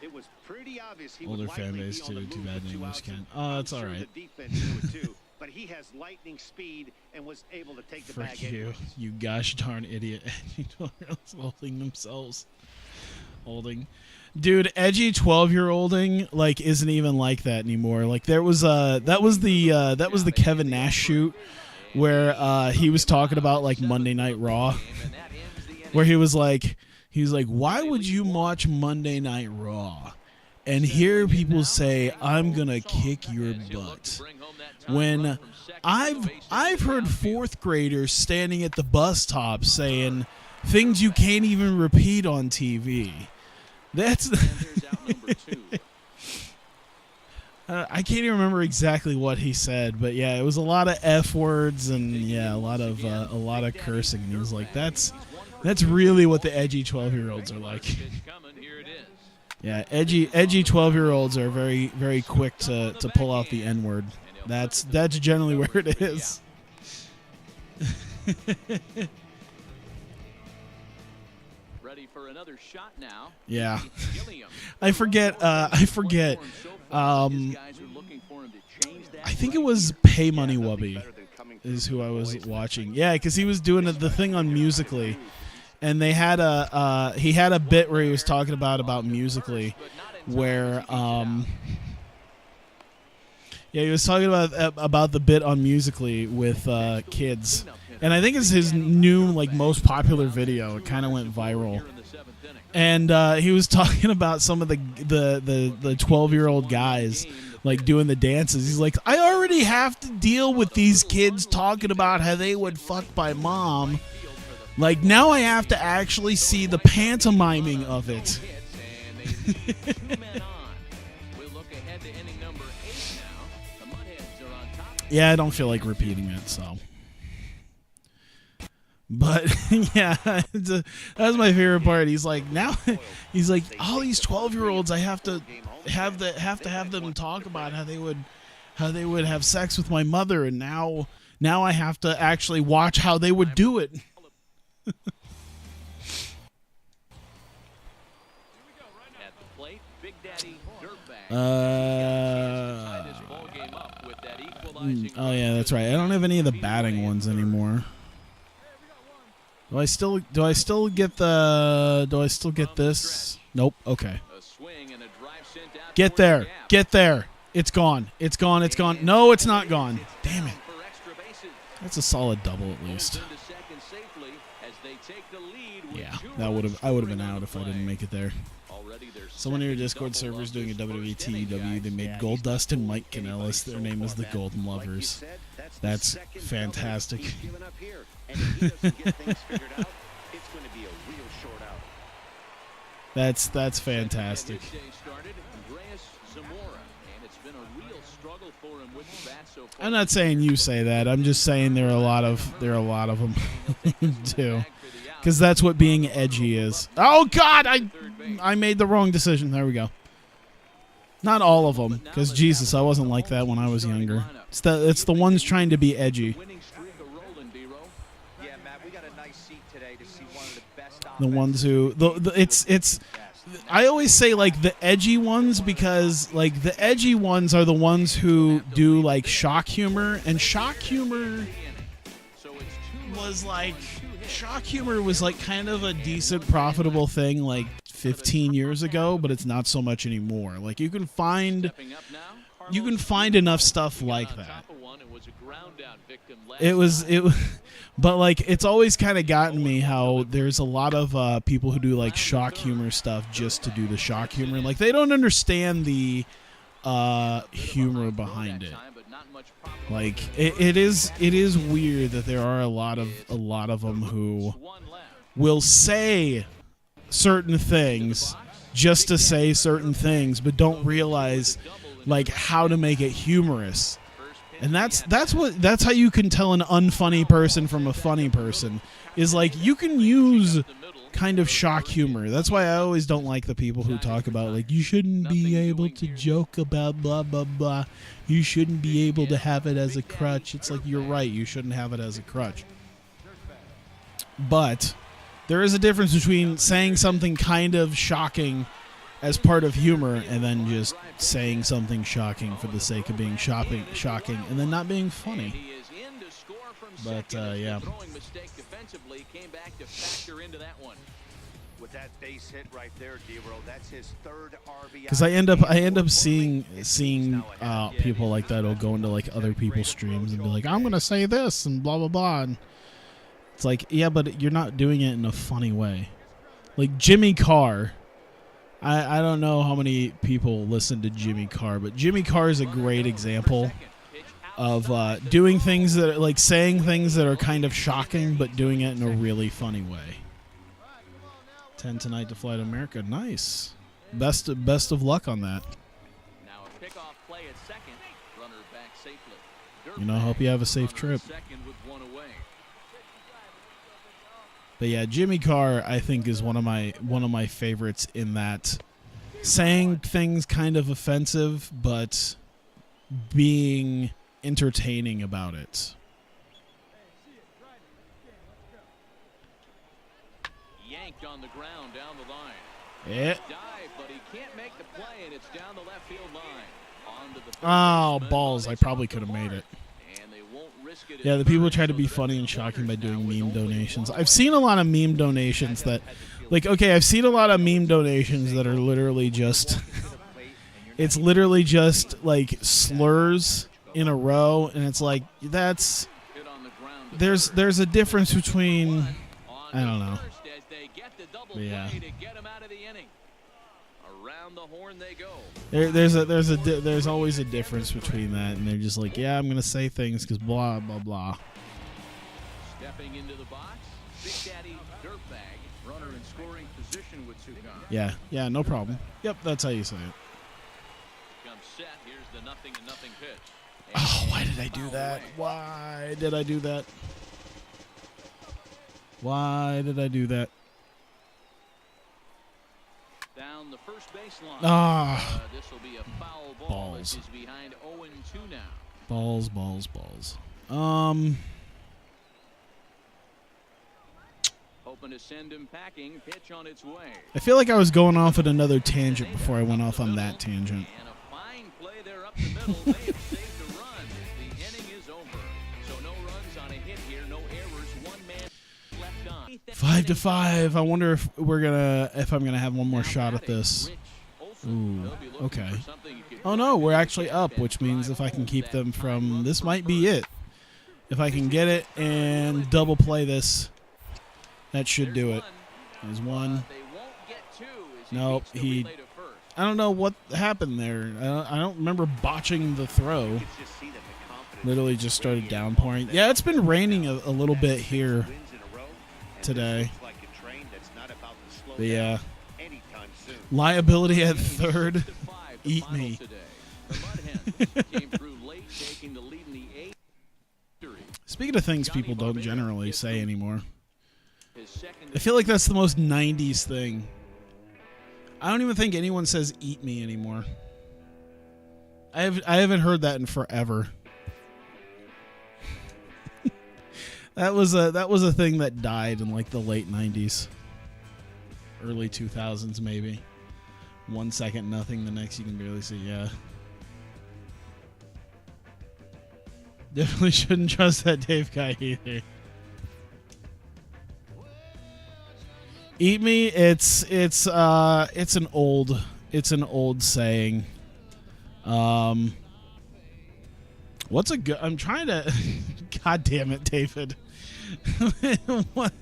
It was pretty obvious he Older would fan likely base be on the too. Too move bad with in 2 English outs. can't. I'm Oh, that's sure all right. The defense knew it too, but he has lightning speed and was able to take the Frick bag. you, anyways. you gosh darn idiot. Dude, edgy 12-year-olding like isn't even like that anymore. Like that was the Kevin Nash shoot where he was talking about like Monday Night Raw, And that ends the inning. where he was like, "Why would you watch Monday Night Raw and hear people say I'm gonna kick your butt when I've heard 4th graders standing at the bus stop saying things you can't even repeat on TV." That's And here's out number 2. I can't even remember exactly what he said, but yeah, it was a lot of F words and yeah, a lot of cursing. And he was like, "That's really what the edgy 12-year-olds are like." Pitch coming. Here it is. Yeah, edgy 12-year-olds are very, very quick to pull out the N-word. That's generally where it is. Ready for another shot now. Yeah. I forget. I think it was Pay Money Wubby is who I was watching. Yeah, because he was doing the thing on Musical.ly. And they had he had a bit where he was talking about Musical.ly, where he was talking about the bit on Musical.ly with kids, and I think it's his new most popular video. It kind of went viral, and he was talking about some of the 12-year-old guys doing the dances. He's like, I already have to deal with these kids talking about how they would fuck my mom. Now I have to actually see the pantomiming of it. Yeah, I don't feel like repeating it, so. But yeah, that's my favorite part. He's like, all these 12-year-olds, I have to have them talk about how they would have sex with my mother, and now I have to actually watch how they would do it. Oh yeah, that's right. I don't have any of the batting ones anymore. Do I still get this? Nope. Okay. Get there. It's gone. No, it's not gone. Damn it. That's a solid double at least. Yeah, I would have been out if I didn't make it there. Someone in your Discord server is doing a WWE TEW. They made Goldust and Mike Kanellis. Their name is the Golden Lovers. That's fantastic. That's fantastic. I'm not saying you say that. I'm just saying there are a lot of them too. Because that's what being edgy is. Oh, God, I made the wrong decision. There we go. Not all of them, because, Jesus, I wasn't like that when I was younger. It's the ones trying to be edgy. The ones who... It's I always say, the edgy ones, because, the edgy ones are the ones who do, shock humor. And shock humor was, shock humor was kind of a decent, profitable thing 15 years ago, but it's not so much anymore. You can find enough stuff like that. But it's always kind of gotten me how there's a lot of people who do shock humor stuff just to do the shock humor. They don't understand the humor behind it. It is weird that there are a lot of them who will say certain things just to say certain things, but don't realize how to make it humorous. And that's how you can tell an unfunny person from a funny person is you can use kind of shock humor. That's why I always don't like the people who talk about you shouldn't be able to joke about blah blah blah. You shouldn't be able to have it as a crutch. It's you're right, you shouldn't have it as a crutch. But there is a difference between saying something kind of shocking as part of humor and then just saying something shocking for the sake of being shocking and then not being funny. But yeah. With that base hit right there, D-Bro, that's his third RBI. Because I end up seeing people like that will go into other people's streams and be like, I'm gonna say this and blah blah blah, and it's yeah, but you're not doing it in a funny way. Jimmy Carr. I don't know how many people listen to Jimmy Carr, but Jimmy Carr is a great example of doing things that are saying things that are kind of shocking, but doing it in a really funny way. 10 tonight to fly to America. Nice. Best of luck on that. Now a pickoff play at second. Runner back safely. I hope you have a safe trip. But yeah, Jimmy Carr I think is one of my favorites in that saying things kind of offensive, but being entertaining about it. Yanked on the ground down the line. Yeah. Dive, but he can't make the play, and it's down the left field line. On to the third Oh, baseman. balls. I probably could have made it. And they won't risk it. Yeah, the people try to be funny and shocking by doing meme donations. I've seen a lot of meme donations that, like, okay, I've seen a lot of meme donations that are literally just, it's literally just, like, slurs in a row, and it's like, that's, there's a difference between, I don't know. But yeah. Around the horn they go. There's always a difference between that, and they're just like, yeah, I'm gonna say things because blah blah blah. Stepping into the box, Big Daddy Dirtbag, runner in scoring position with two guys. Yeah, no problem. Yep, that's how you say it. Comes set. Here's the 0-0 pitch. Oh, why did I do that? Why did I do that? Why did I do that? Down the first baseline. Ah. This will be a foul ball. Balls. It is behind 0-2 now. Balls. Hoping to send him packing. Pitch on its way. I feel like I was going off at another tangent before I went off on that tangent. And a fine play there up the middle. They have saved a run. The inning is over. So no runs on a hit here. No errors. One man left on. 5-5. I wonder if I'm gonna have one more shot at this. Ooh, okay. Oh no, we're actually up, which means if I can keep them from, this might be it. If I can get it and double play this, that should do it. There's one. Nope, I don't know what happened there. I don't remember botching the throw. Literally just started downpouring. Yeah, it's been raining a little bit here today. But yeah. Liability at third. Eat me. Speaking of things people don't generally say anymore, I feel like that's the most 90s thing. I don't even think anyone says eat me anymore. I haven't heard that in forever. That was a thing that died in like the late 90s. Early 2000s maybe. 1 second nothing, the next you can barely see. Yeah. Definitely shouldn't trust that Dave guy either. Eat me, it's an old saying. What's a good, I'm trying to God damn it, David. What?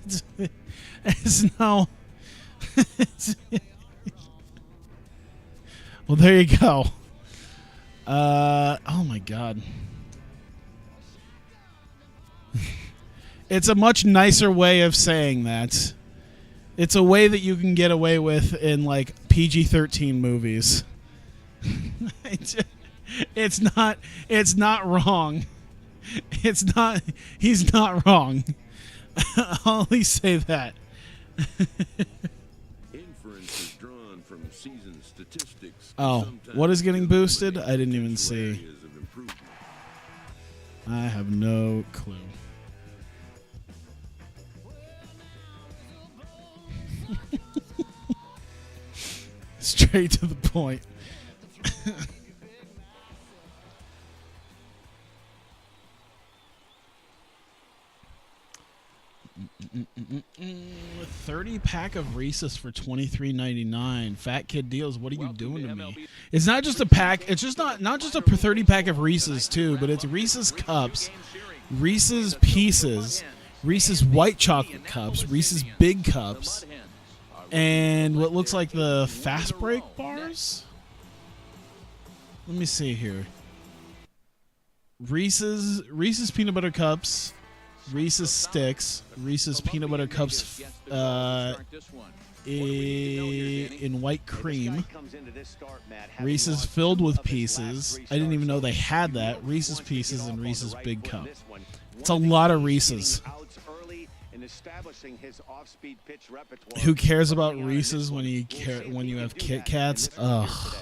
It's no. Well, there you go. Oh my God. It's a much nicer way of saying that. It's a way that you can get away with in like PG-13 movies. It's not wrong. He's not wrong. I'll at least say that. Inferences drawn from season statistics. Oh, what is getting boosted? I didn't even see. I have no clue. Straight to the point. $30-pack of Reese's for $23.99. Fat kid deals. What are you doing to me? It's not just a pack. It's just not just a 30-pack of Reese's too, but it's Reese's cups, Reese's pieces, Reese's white chocolate cups, Reese's big cups, and what looks like the fast break bars. Let me see here. Reese's peanut butter cups, Reese's sticks, Reese's peanut butter cups in white cream, Reese's filled with pieces. I didn't even know they had that. Reese's pieces and Reese's big cup. It's a lot of Reese's. establishing his off-speed pitch repertoire. Who cares about Reese's when you have Kit Kats? Ugh.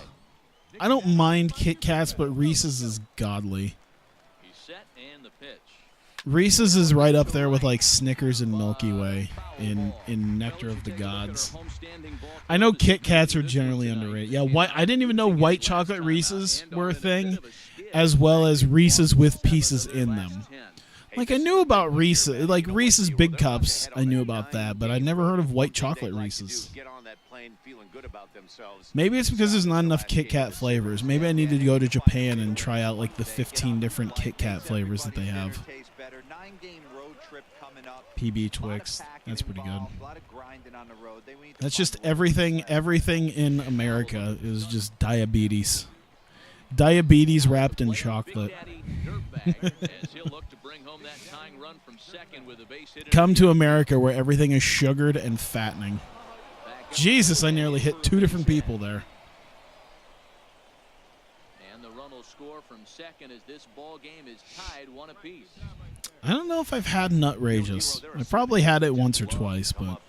I don't mind Kit Kats, but Reese's is godly. He's set and the pitch. Reese's is right up there with like Snickers and Milky Way in Nectar of the Gods. I know Kit Kats are generally underrated. Yeah, I didn't even know white chocolate Reese's were a thing, as well as Reese's with pieces in them. Like, I knew about Reese's, like Reese's Big Cups, I knew about that, but I'd never heard of white chocolate Reese's. Maybe it's because there's not enough Kit Kat flavors. Maybe I need to go to Japan and try out like the 15 different Kit Kat flavors that they have. PB Twix, that's pretty good. That's just everything in America is just diabetes. Diabetes wrapped in chocolate. Come to America where everything is sugared and fattening. Jesus, I nearly hit 2 different people there. And the run will score from second as this ball game is tied 1 apiece. I don't know if I've had Nutrageous. I probably had it once or twice, but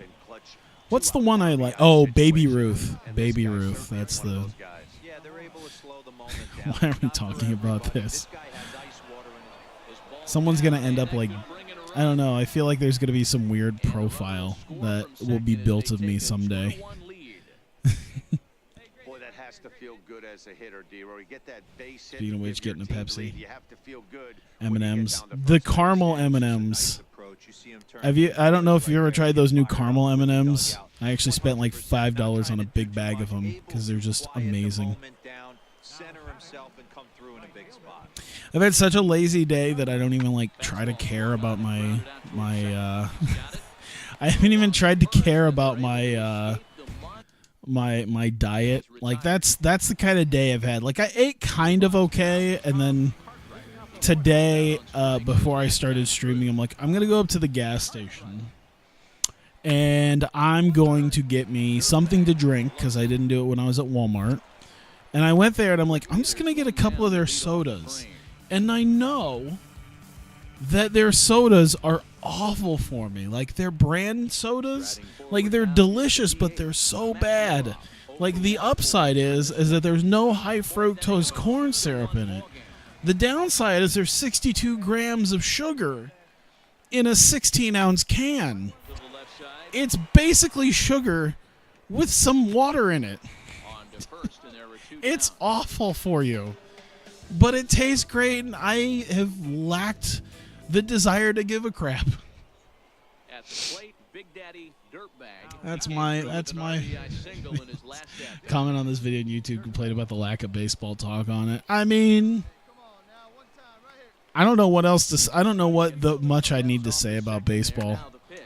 what's the one I like? Oh, Baby Ruth. Baby Ruth. That's the. Why are we talking about this? Someone's going to end up like, I don't know. I feel like there's going to be some weird profile that will be built of me someday. Boy, that has to feel good as a hitter, D-Roy. Get that base hit. Speaking of which, getting a Pepsi. You have to feel good. M&Ms. The caramel M&Ms. I don't know if you ever tried those new caramel M&Ms. I actually spent like $5 on a big bag of them because they're just amazing. I've had such a lazy day that I don't even like try to care about my I haven't even tried to care about my my diet. Like that's the kind of day I've had. Like I ate kind of okay, and then today before I started streaming, I'm like, I'm gonna go up to the gas station and I'm going to get me something to drink because I didn't do it when I was at Walmart. And I went there and I'm like, I'm just gonna get a couple of their sodas. And I know that their sodas are awful for me. Like, their brand sodas, like, they're delicious, but they're so bad. Like, the upside is that there's no high fructose corn syrup in it. The downside is there's 62 grams of sugar in a 16-ounce can. It's basically sugar with some water in it. It's awful for you. But it tastes great, and I have lacked the desire to give a crap. At the plate, Big Daddy Dirtbag. That's my comment on this video on YouTube. Complained about the lack of baseball talk on it. I mean, I don't know what else to. I don't know what much I need to say about baseball.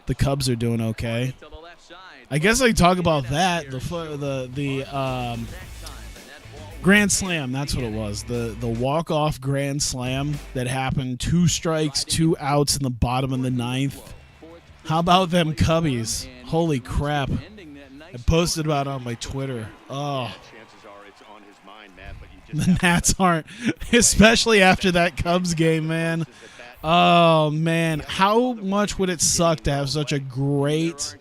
The Cubs are doing okay. I guess I can talk about that. The Grand Slam, that's what it was. The walk-off Grand Slam that happened, 2 strikes, 2 outs in the bottom of the 9th. How about them Cubbies? Holy crap. I posted about it on my Twitter. Oh. The Nats aren't, especially after that Cubs game, man. Oh, man. How much would it suck to have such a great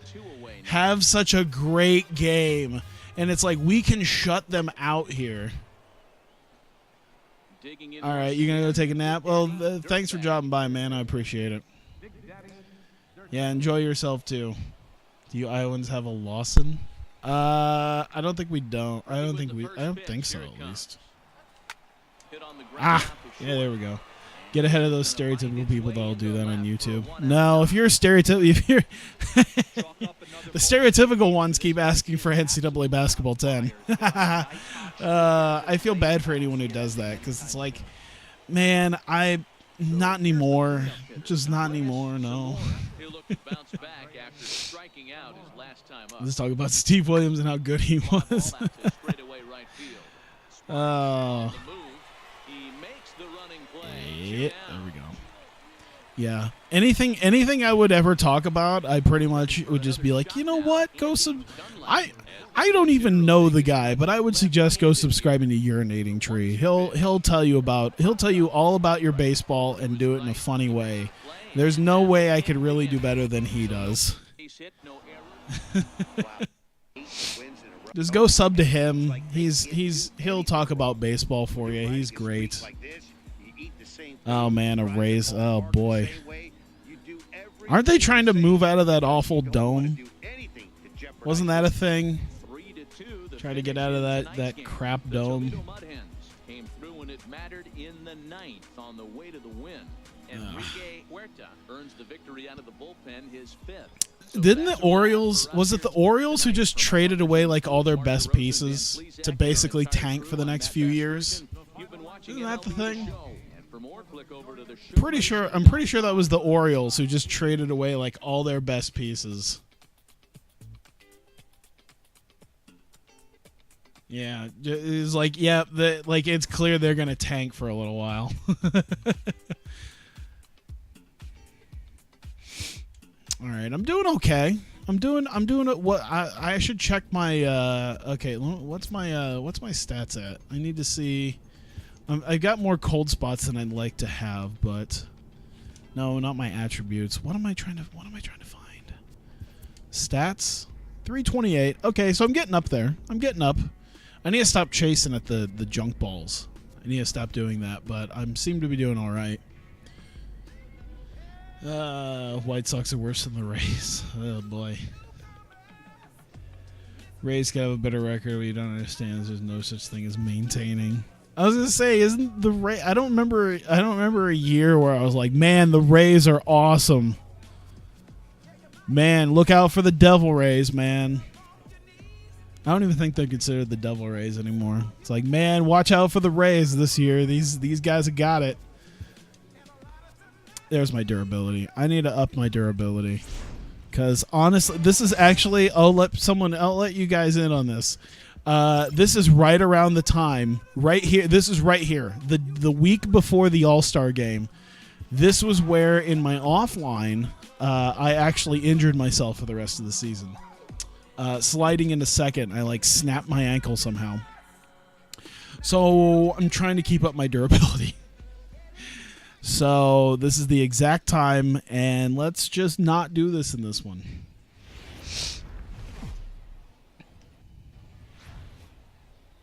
game? And it's like, we can shut them out here. All right, you going to go take a nap? Well, thanks for dropping by, man. I appreciate it. Yeah, enjoy yourself, too. Do you Iowans have a Lawson? I don't think we don't. I don't think so, at least. Ah, yeah, there we go. Get ahead of those stereotypical people that'll do that on YouTube. No, if you're the stereotypical ones keep asking for NCAA Basketball 10. I feel bad for anyone who does that because it's like, man, not anymore. Just not anymore, no. Let's talk about Steve Williams and how good he was. Oh. Yeah, there we go. Yeah. Anything I would ever talk about, I pretty much would just be like, you know what? I don't even know the guy, but I would suggest go subscribing to Urinating Tree. He'll tell you all about your baseball and do it in a funny way. There's no way I could really do better than he does. Base hit, no error. Just go sub to him. He'll talk about baseball for you. He's great. Oh man, a Rays. Oh boy. Aren't they trying to move out of that awful dome? Wasn't that a thing? 3-2. Try to get out of that crap dome. Came through when it mattered in the ninth on the way to the win. Enrique Huerta earns the victory out of the bullpen, his fifth. Didn't the Orioles, was it the Orioles who just traded away like all their best pieces to basically tank for the next few years? Isn't that the thing? I'm pretty sure that was the Orioles who just traded away like all their best pieces. Yeah, it's like, yeah, like it's clear they're gonna tank for a little while. All right, I'm doing okay. I'm doing what I should check my okay, what's my stats at? I need to see. I got more cold spots than I'd like to have, but no, not my attributes. What am I trying to find? Stats 328. Okay, so I'm getting up there. I'm getting up. I need to stop chasing at the junk balls. I need to stop doing that, but I seem to be doing all right. White Sox are worse than the Rays. Oh boy. Rays could have a better record. What you don't understand is there's no such thing as maintaining. I was gonna say, isn't the Rays? I don't remember a year where I was like, man, the Rays are awesome. Man, look out for the Devil Rays, man. I don't even think they're considered the Devil Rays anymore. It's like, man, watch out for the Rays this year. These guys have got it. There's my durability. I need to up my durability. Because honestly, this is actually, I'll let you guys in on this. This is right around the time, right here. This is right here. The week before the All-Star game. This was where in my offline, I actually injured myself for the rest of the season. Sliding into second, I like snapped my ankle somehow. So I'm trying to keep up my durability. So this is the exact time, and let's just not do this in this one.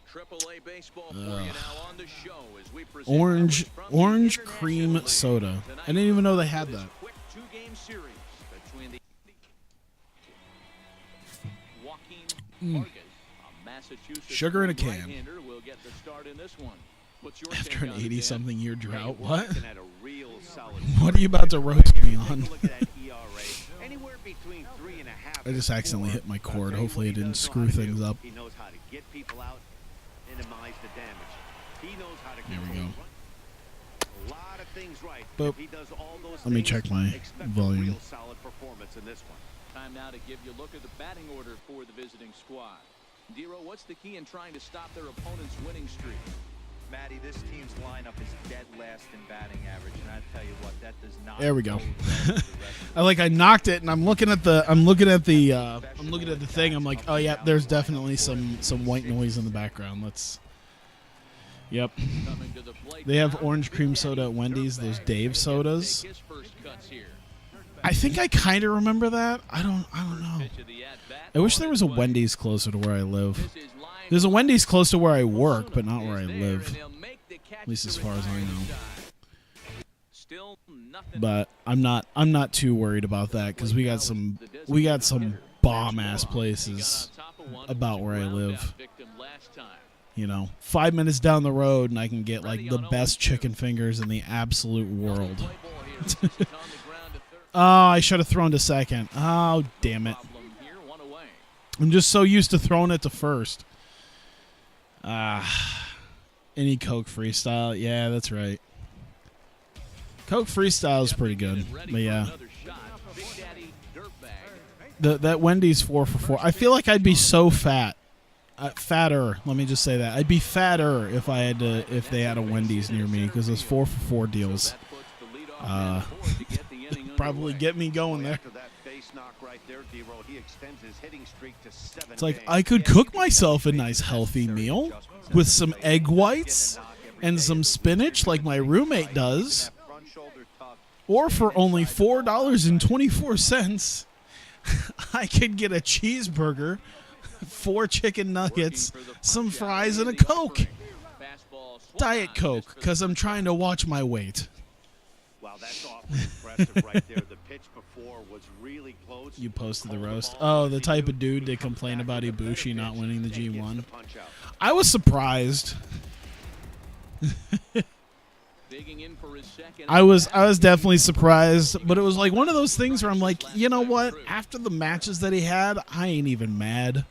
AAA baseball for you now on the show as we present Orange cream soda. I didn't even know they had that. Quick two-game series between the Joaquin Vargas, a Massachusetts Sugar in a can. right-hander, will get the start in this one. What's your After take an on it, Dan? 80-something year drought, what? Looking at a real solid What are you about to roast me on? Look at that ERA. Anywhere between 3.5. I just accidentally hit my cord. Hopefully, it didn't screw things up. He knows how to get people out, minimize the damage. He knows how to There we control go. a lot of things right. Boop. If he does all those Let me things, check my expect volume. A real solid performance in this one. Time now to give you a look at the batting order for the visiting squad. Dero, what's the key in trying to stop their opponent's winning streak? Matty, this team's lineup is dead last in batting average, and I tell you what, that does not. There we go. bode well for the rest of I knocked it, and I'm looking at the thing. I'm like, oh yeah, there's definitely some white noise in the background. Yep. Coming to the plate They have now, orange cream Big soda at Daddy Wendy's. Those Dirtbag Dave gets to sodas. take his first cuts here. I think I kind of remember that. I don't know. Pitch of the at-bat I wish on there its was a way. Wendy's closer to where I live. This is line There's a one. Wendy's close to where I work, but not where I Is there, live. and they'll make the catch At least to as far as I retire know. the side. Still nothing. But I'm not too worried about that because we got some bomb ass places about where I live. You know, 5 minutes down the road, and I can get like the best chicken fingers in the absolute world. Oh, I should have thrown to second. Oh, damn it. I'm just so used to throwing it to first. Any Coke Freestyle? Yeah, that's right. Coke Freestyle is pretty good. But yeah. That Wendy's 4 for $4. I feel like I'd be so fat. Fatter. Let me just say that. I'd be fatter if they had a Wendy's near me because those 4 for $4 deals probably get me going there. After that base knock right there, Dero, he extends his hitting streak to 7 It's like games. I could cook myself a nice healthy meal with some egg whites and some spinach like my roommate does. That front shoulder tuck Or for only $4.24, I could get a cheeseburger, 4 chicken nuggets, some fries, and a Coke. Diet Coke, because I'm trying to watch my weight. Wow, that's awfully impressive right there. The pitch before was really close. You posted the roast. Oh, the type of dude to complain about Ibushi not winning the G1. I was surprised. I was definitely surprised, but it was like one of those things where I'm like, you know what? After the matches that he had, I ain't even mad.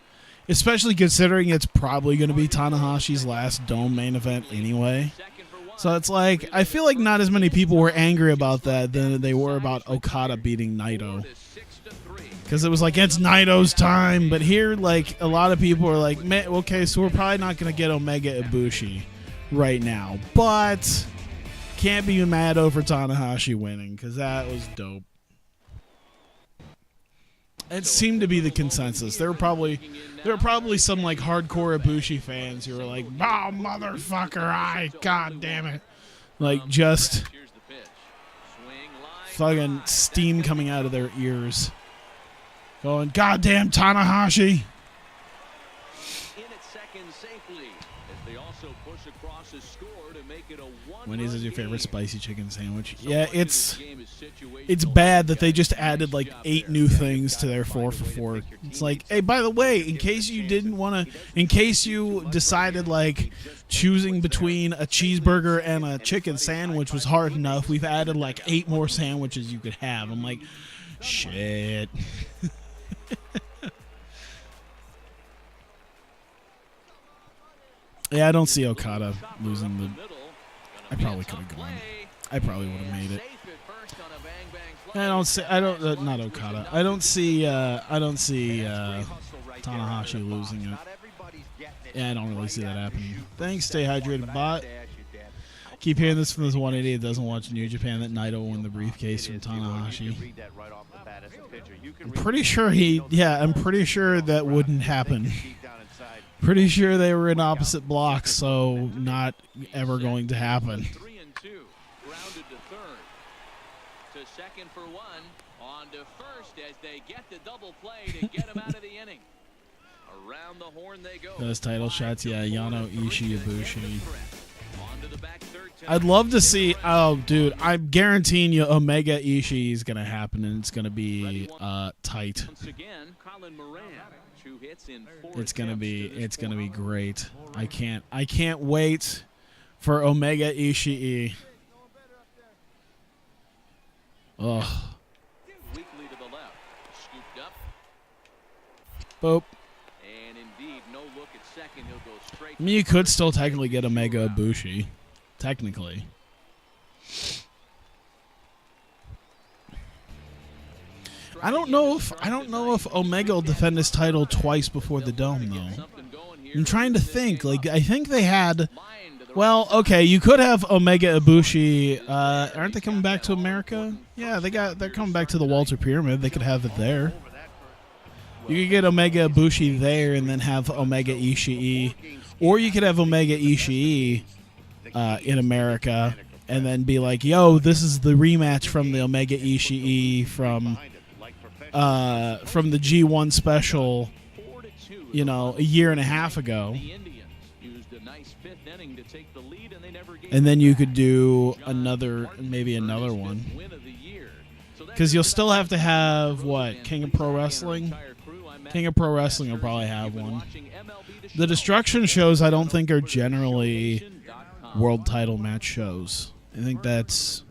Especially considering it's probably going to be Tanahashi's last Dome main event anyway. So it's like, I feel like not as many people were angry about that than they were about Okada beating Naito. Because it was like, it's Naito's time. But here, like, a lot of people are like, okay, so we're probably not going to get Omega Ibushi right now. But can't be mad over Tanahashi winning, because that was dope. It seemed to be the consensus. There were probably some like hardcore Ibushi fans who were like, "Oh motherfucker, god damn it!" Like just fucking steam coming out of their ears, going, "Goddamn Tanahashi!" Wendy's is your favorite spicy chicken sandwich? Yeah, it's bad that they just added like 8 new things to their 4 for $4. It's like, hey, by the way, in case you decided like choosing between a cheeseburger and a chicken sandwich was hard enough, we've added like 8 more sandwiches you could have. I'm like, shit. Yeah, I don't see Okada losing the. I probably could have gone. I probably would have made it. Not Okada. I don't see Tanahashi losing it. Yeah, I don't really see that happening. Thanks, stay hydrated, bot. Keep hearing this from this 180 that doesn't watch New Japan, that Naito won the briefcase from Tanahashi. I'm pretty sure I'm pretty sure that wouldn't happen. Pretty sure they were in opposite blocks, so not ever going to happen. 3-2, grounded to third. To second for 1, on to first as they get the double play to get him out of the inning. Around the horn they go. Those title shots, yeah, Yano, Ishii, Ibushi. I'd love to see. Oh, dude, I'm guaranteeing you, Omega Ishii is gonna happen, and it's gonna be tight. Once again, Colin Moran. It's gonna be great. I can't wait for Omega Ishii. Ugh. Weakly to the left, scooped up. Boop. And indeed, no look at second. He'll go straight. I mean, you could still technically get Omega Ibushi, technically. I don't know if Omega will defend his title twice before the Dome, though. I'm trying to think. Like, I think they had. Well, okay, you could have Omega Ibushi. Aren't they coming back to America? Yeah, they're coming back to the Walter Pyramid. They could have it there. You could get Omega Ibushi there and then have Omega Ishii, or you could have Omega Ishii in America and then be like, "Yo, this is the rematch from the Omega Ishii from the G1 special, you know, a year and a half ago." And then you could do maybe another one. Because you'll still have to have, what, King of Pro Wrestling? King of Pro Wrestling will probably have one. The Destruction shows I don't think are generally world title match shows. I think that's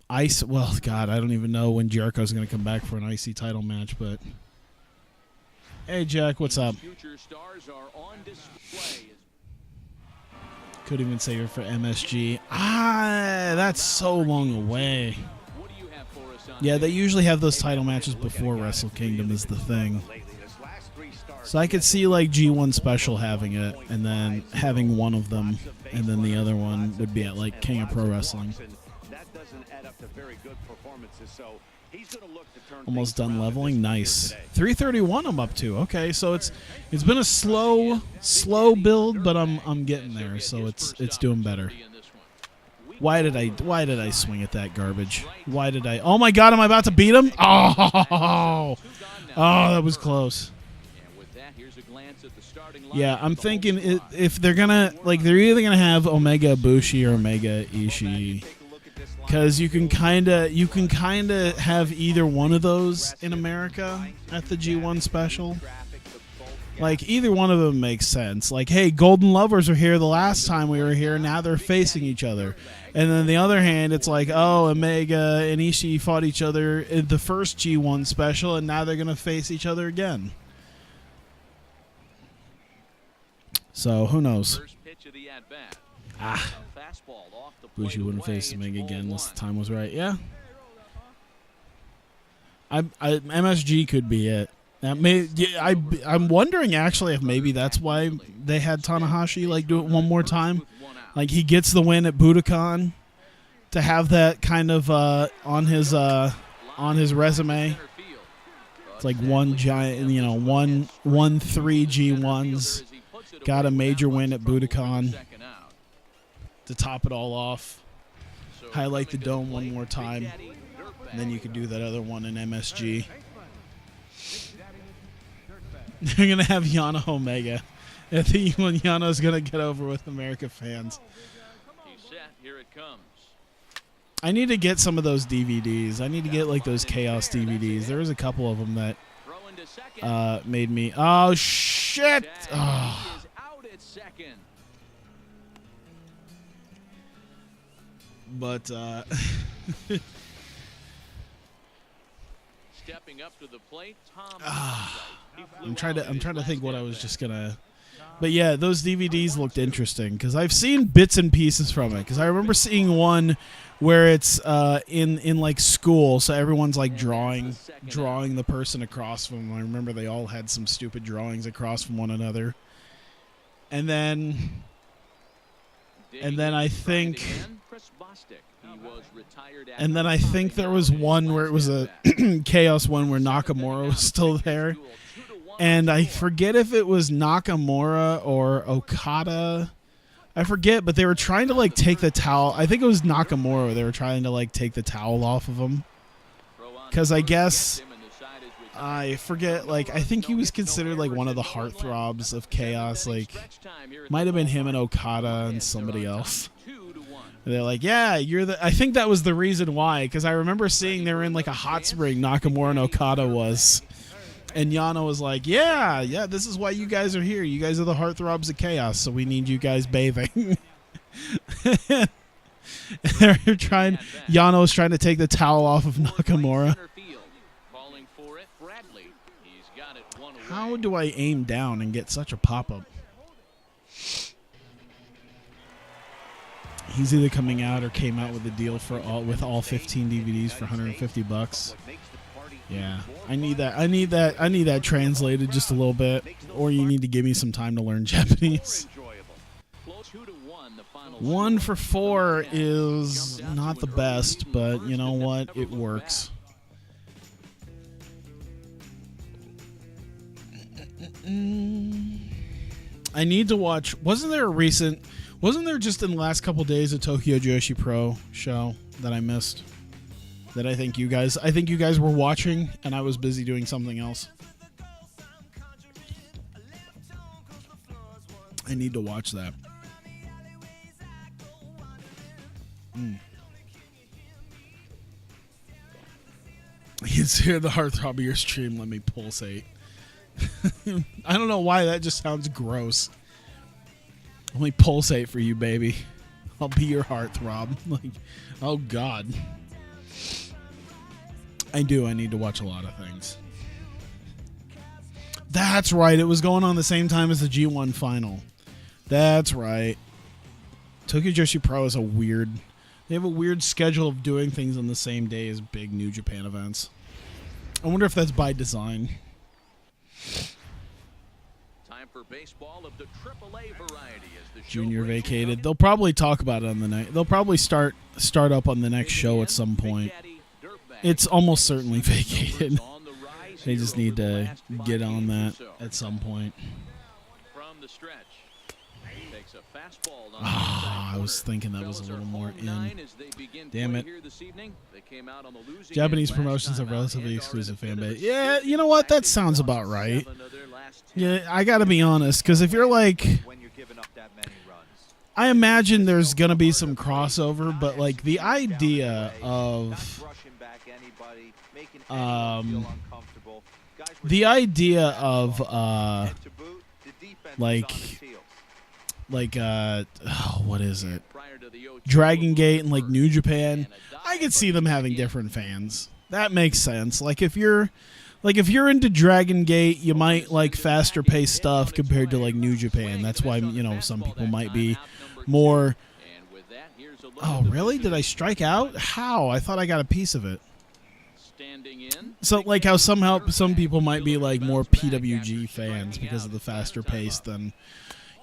Ice. Well, God, I don't even know when Jericho's going to come back for an IC title match, but hey, Jack, what's up? Could even say you're for MSG. That's so long away. Yeah, they usually have those title matches before Wrestle Kingdom is the thing. So I could see like G1 Special having it, and then having one of them, and then the other one would be at like King of Pro Wrestling. Almost done leveling. Nice. 331 I'm up to. Okay, so it's been a slow build, but I'm getting there, so it's doing better. Why did I swing at that garbage? Why did I? Oh my God, am I about to beat him? Oh, that was close. Yeah, I'm thinking if they're gonna they're either gonna have Omega Ibushi or Omega Ishii, because you can kind of have either one of those in America at the G1 special. Like, either one of them makes sense. Like, hey, Golden Lovers were here the last time we were here. Now they're facing each other. And then the other hand, it's like, oh, Omega and Ishii fought each other in the first G1 special, and now they're going to face each other again. So, who knows? Bushi wouldn't face Omega again unless the time was right. Yeah. MSG could be it. I'm wondering actually if maybe that's why they had Tanahashi do it one more time. Like, he gets the win at Budokan to have that kind of on his resume. It's like one giant, won 3 G1s, got a major win at Budokan to top it all off. Highlight the dome one more time, and then you could do that other one in MSG. They're going to have Yano Omega. I think Yano's going to get over with America fans. He's set. Here it comes. I need to get some of those DVDs. I need to get those Chaos DVDs. There was a couple of them that made me... Oh, shit! Oh. But, Stepping up to the plate, Tom. I'm trying to think what I was just gonna. But yeah, those DVDs looked interesting because I've seen bits and pieces from it. Because I remember seeing one where it's in school, so everyone's drawing the person across from them. I remember they all had some stupid drawings across from one another, and then I think. And then I think there was one where it was a Chaos one where Nakamura was still there. And I forget if it was Nakamura or Okada. I forget, but they were trying to take the towel. I think it was Nakamura. They were trying to take the towel off of him. Because I guess, I forget, I think he was considered one of the heartthrobs of Chaos. Might have been him and Okada and somebody else. They're like, yeah, you're the... I think that was the reason why, because I remember seeing they were in a hot spring, Nakamura and Okada was. And Yano was like, yeah, this is why you guys are here. You guys are the heartthrobs of Chaos, so we need you guys bathing. Yano's trying to take the towel off of Nakamura. How do I aim down and get such a pop-up? He's either coming out or came out with a deal with all 15 DVDs for $150. Yeah, I need that translated just a little bit, or you need to give me some time to learn Japanese. 1 for 4 is not the best, but you know what? It works. I need to watch. Wasn't there just in the last couple days a Tokyo Joshi Pro show that I missed? That I think you guys were watching and I was busy doing something else. I need to watch that. You can hear the heartthrob of your stream. Let me pulsate. I don't know why that just sounds gross. Let me pulsate for you, baby. I'll be your heartthrob. Oh God. I need to watch a lot of things. That's right. It was going on the same time as the G1 final. That's right. Tokyo Joshi Pro is they have a weird schedule of doing things on the same day as big New Japan events. I wonder if that's by design. Time for baseball of the AAA variety as the Junior vacated. They'll probably talk about it on the night. They'll probably start up on the next show at some point. It's almost certainly vacated. They just need to get on that at some point. From the stretch. Takes a fastball on the Ah, I inside was corner. thinking that was a Fellas little are more home in. 9 as they begin Damn play it. here this evening. They came out on the losing Japanese end last promotions time have out relatively and are exclusive in a fan bit of base. a Yeah, skid. you know what? In That fact, sounds they've about lost right. 7 of their last 10. Yeah, I got to be honest, because if you're like, When you're giving up that many runs. I imagine there's going to be some crossover, but like the idea of what is it? Dragon Gate and like New Japan, I could see them having different fans. That makes sense. Like if you're into Dragon Gate, you might like faster paced stuff compared to like New Japan. That's why, you know, some people might be more. Oh, really? Did I strike out? How? I thought I got a piece of it. So like how some people might be like more PWG fans because of the faster pace than,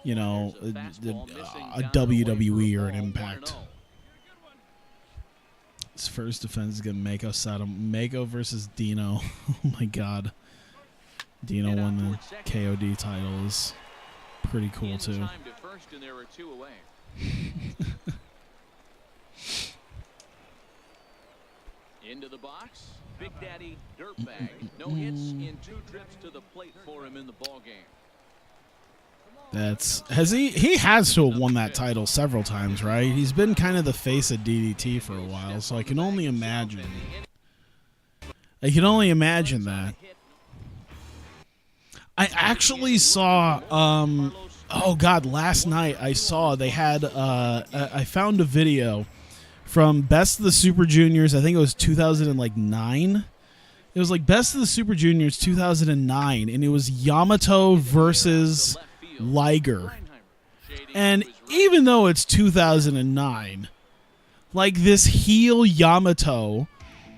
you know, a WWE or an Impact. His first defense is going to Mako versus Dino. Oh, my God. Dino won the KOD title. Is pretty cool, too. Into the box. Big Daddy Dirtbag. No hits in 2 trips to the plate for him in the ballgame. He has to have won that title several times, right? He's been kind of the face of DDT for a while, so I can only imagine. That. I actually saw last night I saw they had I found a video from Best of the Super Juniors. I think it was 2009. It was like Best of the Super Juniors 2009, and it was Yamato versus Liger. And even though it's 2009, like this heel Yamato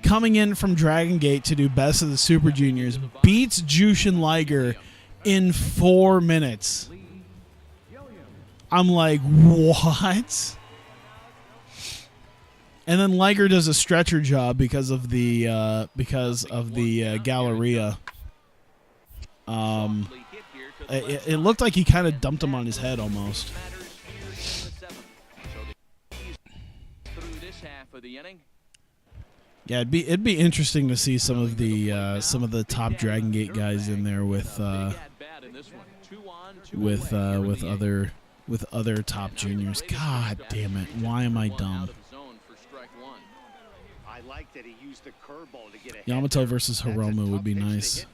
coming in from Dragon Gate to do Best of the Super Juniors beats Jushin Liger in 4 minutes. I'm like, what? And then Liger does a stretcher job because of the Galleria. It looked like he kind of dumped him on his head almost. Yeah, it'd be interesting to see some of the top Dragon Gate guys in there with other top juniors. God damn it! Why am I dumb? Yamato versus Hiromu would be nice.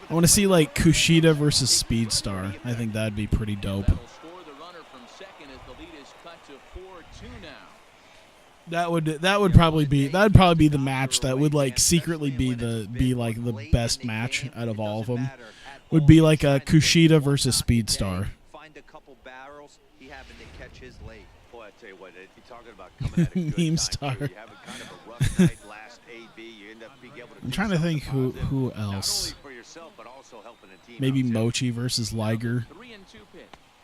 I want to see like Kushida versus Speedstar. I think that'd be pretty dope. That would probably be the match that would like secretly be the best match out of all of them. Would be like a Kushida versus Speedstar. Find a couple barrels. He happened to catch his late. Boy, I tell you what, if you're talking about coming at a good Meme time star. here, you have a kind of a rough night last AB, you end up being able to I'm trying to think who else. for yourself, but also helping the team. Maybe out, too. Mochi versus Liger.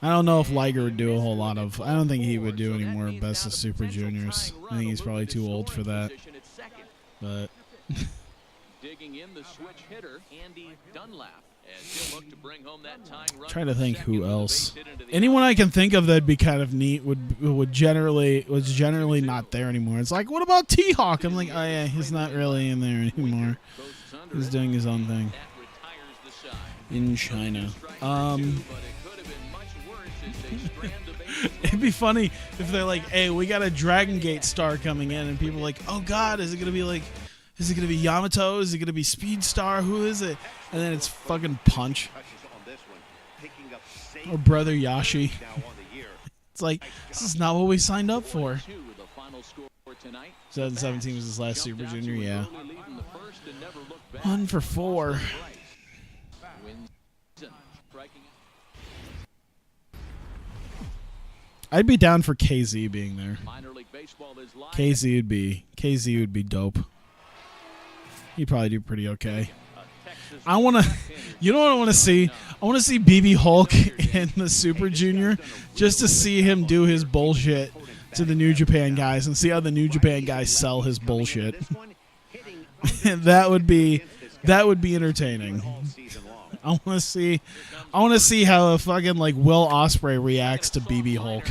I don't know if Liger would do a whole lot of. I don't think he would do any more Best of Super Juniors. I think he's probably too old for that. But digging in the switch hitter, Andy Dunlap. Trying to think who else. Anyone I can think of that'd be kind of neat was generally not there anymore. It's like, what about T-Hawk? I'm like, oh yeah, he's not really in there anymore. He's doing his own thing in China. It'd be funny if they're like, hey, we got a Dragon Gate star coming in, and people are like, oh god, is it gonna be Yamato? Is it gonna be Speedstar? Who is it? And then it's fucking Punch or Brother Yashi. It's like, this is not what we signed up for. 2017 was his last Super Junior, yeah. 1 for 4. I'd be down for KZ being there. KZ would be dope. He'd probably do pretty okay. You know what I want to see? I want to see BB Hulk in the Super Junior just to see him do his bullshit to the New Japan guys and see how the New Japan guys sell his bullshit. that would be entertaining. I want to see how a fucking like Will Ospreay reacts to BB Hulk.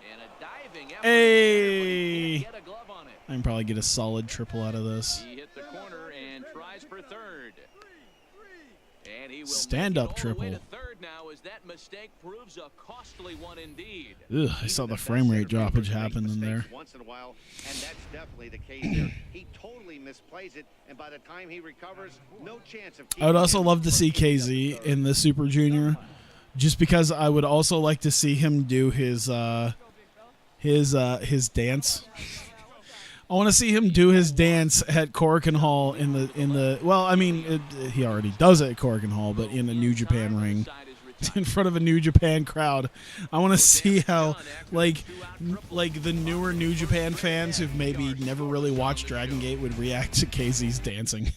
And a diving effort. Hey, Get a glove on it. I can probably get a solid triple out of this. He hit the corner and tries for third. And he will Stand make it up all the triple. way to third now as that mistake proves a costly one indeed. Ugh, I saw the frame rate droppage happen in there. Once in a while, and that's definitely the case there. He totally misplays it, and by the time he recovers, no chance of. I would also love to see KZ in the Super Junior, just because I would also like to see him do his dance. I want to see him do his dance at Korakuen Hall in the. Well, I mean, he already does it at Korakuen Hall, but in a New Japan ring, in front of a New Japan crowd. I want to see how, like the newer New Japan fans who've maybe never really watched Dragon Gate would react to KZ's dancing.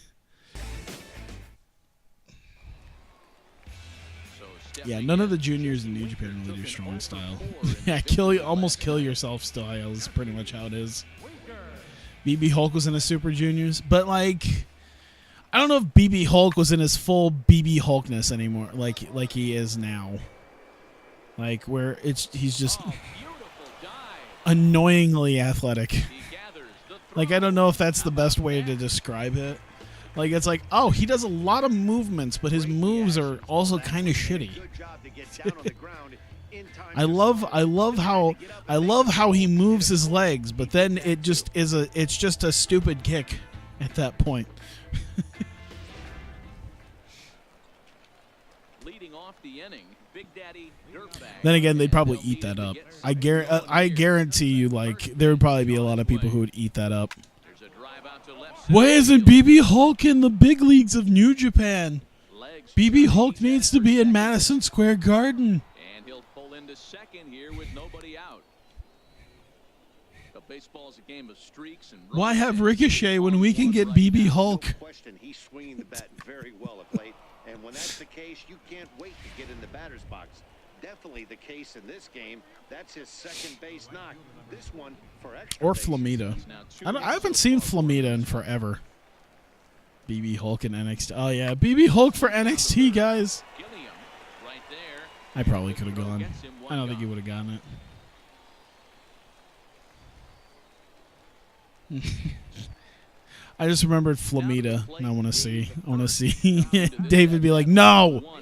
Yeah, none of the juniors in New Japan really do strong style. Yeah, almost kill yourself style is pretty much how it is. BB Hulk was in his Super Juniors, but like, I don't know if BB Hulk was in his full BB Hulkness anymore, like he is now. Like where he's just annoyingly athletic. Like I don't know if that's the best way to describe it. Like it's like, oh, he does a lot of movements, but his moves are also kind of shitty. I love how he moves his legs, but then it's just a stupid kick at that point. Leading off the inning, Big Daddy Dirtbag. Then again, they'd probably eat that up. I guarantee you, like there would probably be a lot of people who would eat that up. There's a drive out to left. Why isn't BB Hulk in the big leagues of New Japan? BB Hulk needs to be in Madison Square Garden. And he'll pull into second here with nobody out. The baseball's a game of streaks and Why have Ricochet when we can get BB Hulk? No question, he's swinging the bat very well at plate, and when that's the case, you can't wait to get in the batter's box. Definitely the case in this game. That's his second base knock. This one for extra. Or bases. Flamita. I haven't seen Flamita in forever. BB Hulk in NXT. Oh yeah, BB Hulk for NXT, guys. Gilliam right there. I probably could have gone. I don't think he would have gotten it. I just remembered Flamita, and I want to see David be like, no!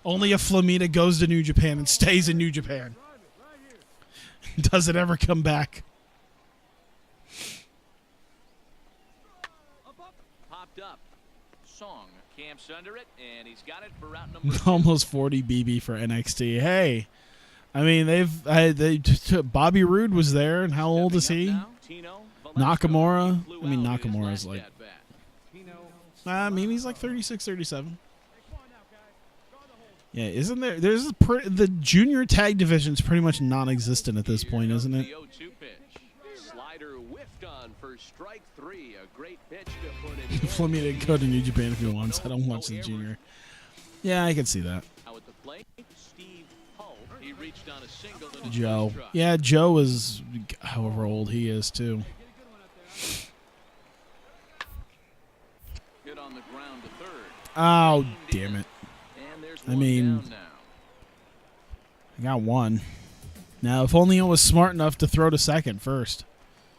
Only if Flamita goes to New Japan and stays in New Japan. Doesn't ever come back. Popped up. Song camps under it, and he's got it for route number 2. Almost 40 BB for NXT. Hey, I mean Bobby Roode was there, and how old is he? Nakamura. I mean Nakamura's like. I mean he's like 36, 37. Yeah, isn't there? There's the junior tag division's pretty much non-existent at this point, isn't it? Slider whiffed on for strike 3. A great pitch to put it. Flamita can go to New Japan if he wants. I don't watch the junior. Yeah, I can see that. Now at the plate, Steve Hull. He reached on a single in a Joe. strike. Yeah, Joe is however old he is too. Hit on the ground to third. Oh, damn it. And there's I one mean, down now. I got one. Now, if only I was smart enough to throw to second first.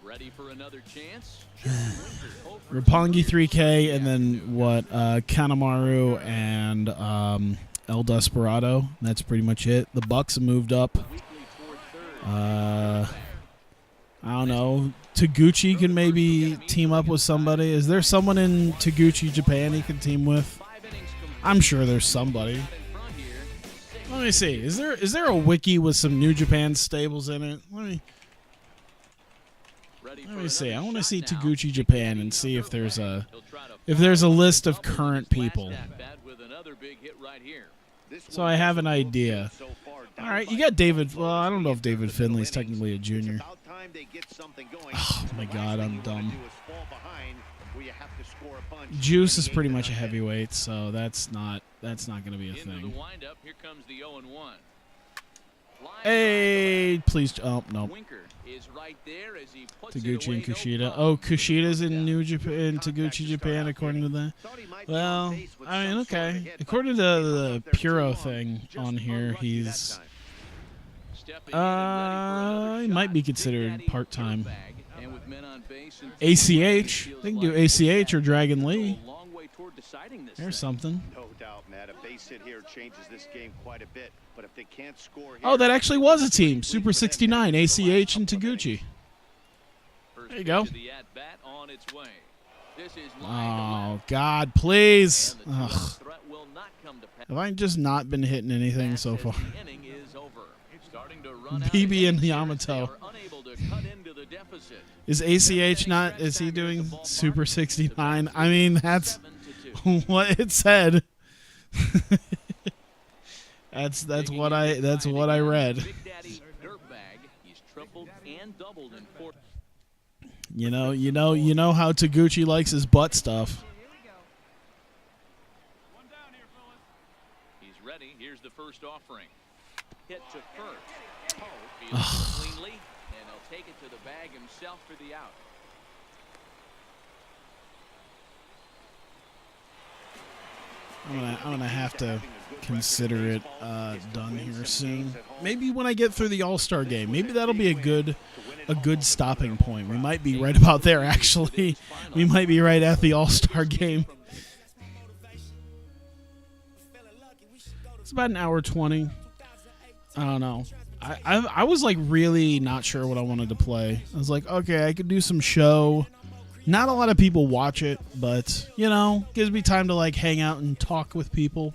Ready for another chance? Roppongi 3K, and then what? Kanemaru and El Desperado. That's pretty much it. The Bucks have moved up. Weekly toward third. I don't know. Taguchi can maybe team up with somebody. Is there someone in Taguchi, Japan he can team with? 5 innings complete. I'm sure there's somebody. In front here. Let me see. Is there a wiki with some New Japan stables in it? Let me see. I want to see Taguchi Japan and see if there's a list of current people. So I have an idea. All right, you got David. Well, I don't know if David Finley's technically a junior. Oh my God, I'm dumb. Juice is pretty much a heavyweight, so that's not going to be a thing. Here comes the 0-1. Hey, please. Oh no. is right there as he puts Taguchi and it away, Kushida. no Oh, problem. Kushida's in New Japan, Taguchi Japan, according to that. Well, I mean, okay. According to the Puro thing on here, he's Stepping in and ready for another he might be shot. considered Big Daddy part-time. dirtbag. And with men on base and ACH. They can do ACH or Dragon Lee. A long way toward deciding this There's thing. something. No doubt, Matt. A base hit here changes this game quite a bit. But if they can't score here, Oh, that actually was a team. Super 69, ACH and Taguchi. First There you go. pitch of the at-bat on its way. This is Oh, lined to left. God, please. And the two-run Ugh. threat will not come to pass. Have I just not been hitting anything so As far? the inning is over. Starting to run out BB of and innings, Yamato. they are unable to cut into the deficit. Is ACH not, is he doing Super 69? I mean, that's 7-2. what it said. that's what I read. Big Daddy dirtbag. He's tripled and doubled in 4. You know how Taguchi likes his butt stuff. He's ready. Here's the first offering. Hit to first. Poe fields it cleanly, and he'll take it to the bag himself for the out. I'm gonna have to consider it done here soon. Maybe when I get through the All-Star game, maybe that'll be a good stopping point. We might be right about there. Actually, we might be right at the All-Star game. It's about an hour 20. I don't know. I was like really not sure what I wanted to play. I was like, okay, I could do some show. Not a lot of people watch it, but, you know, gives me time to, like, hang out and talk with people.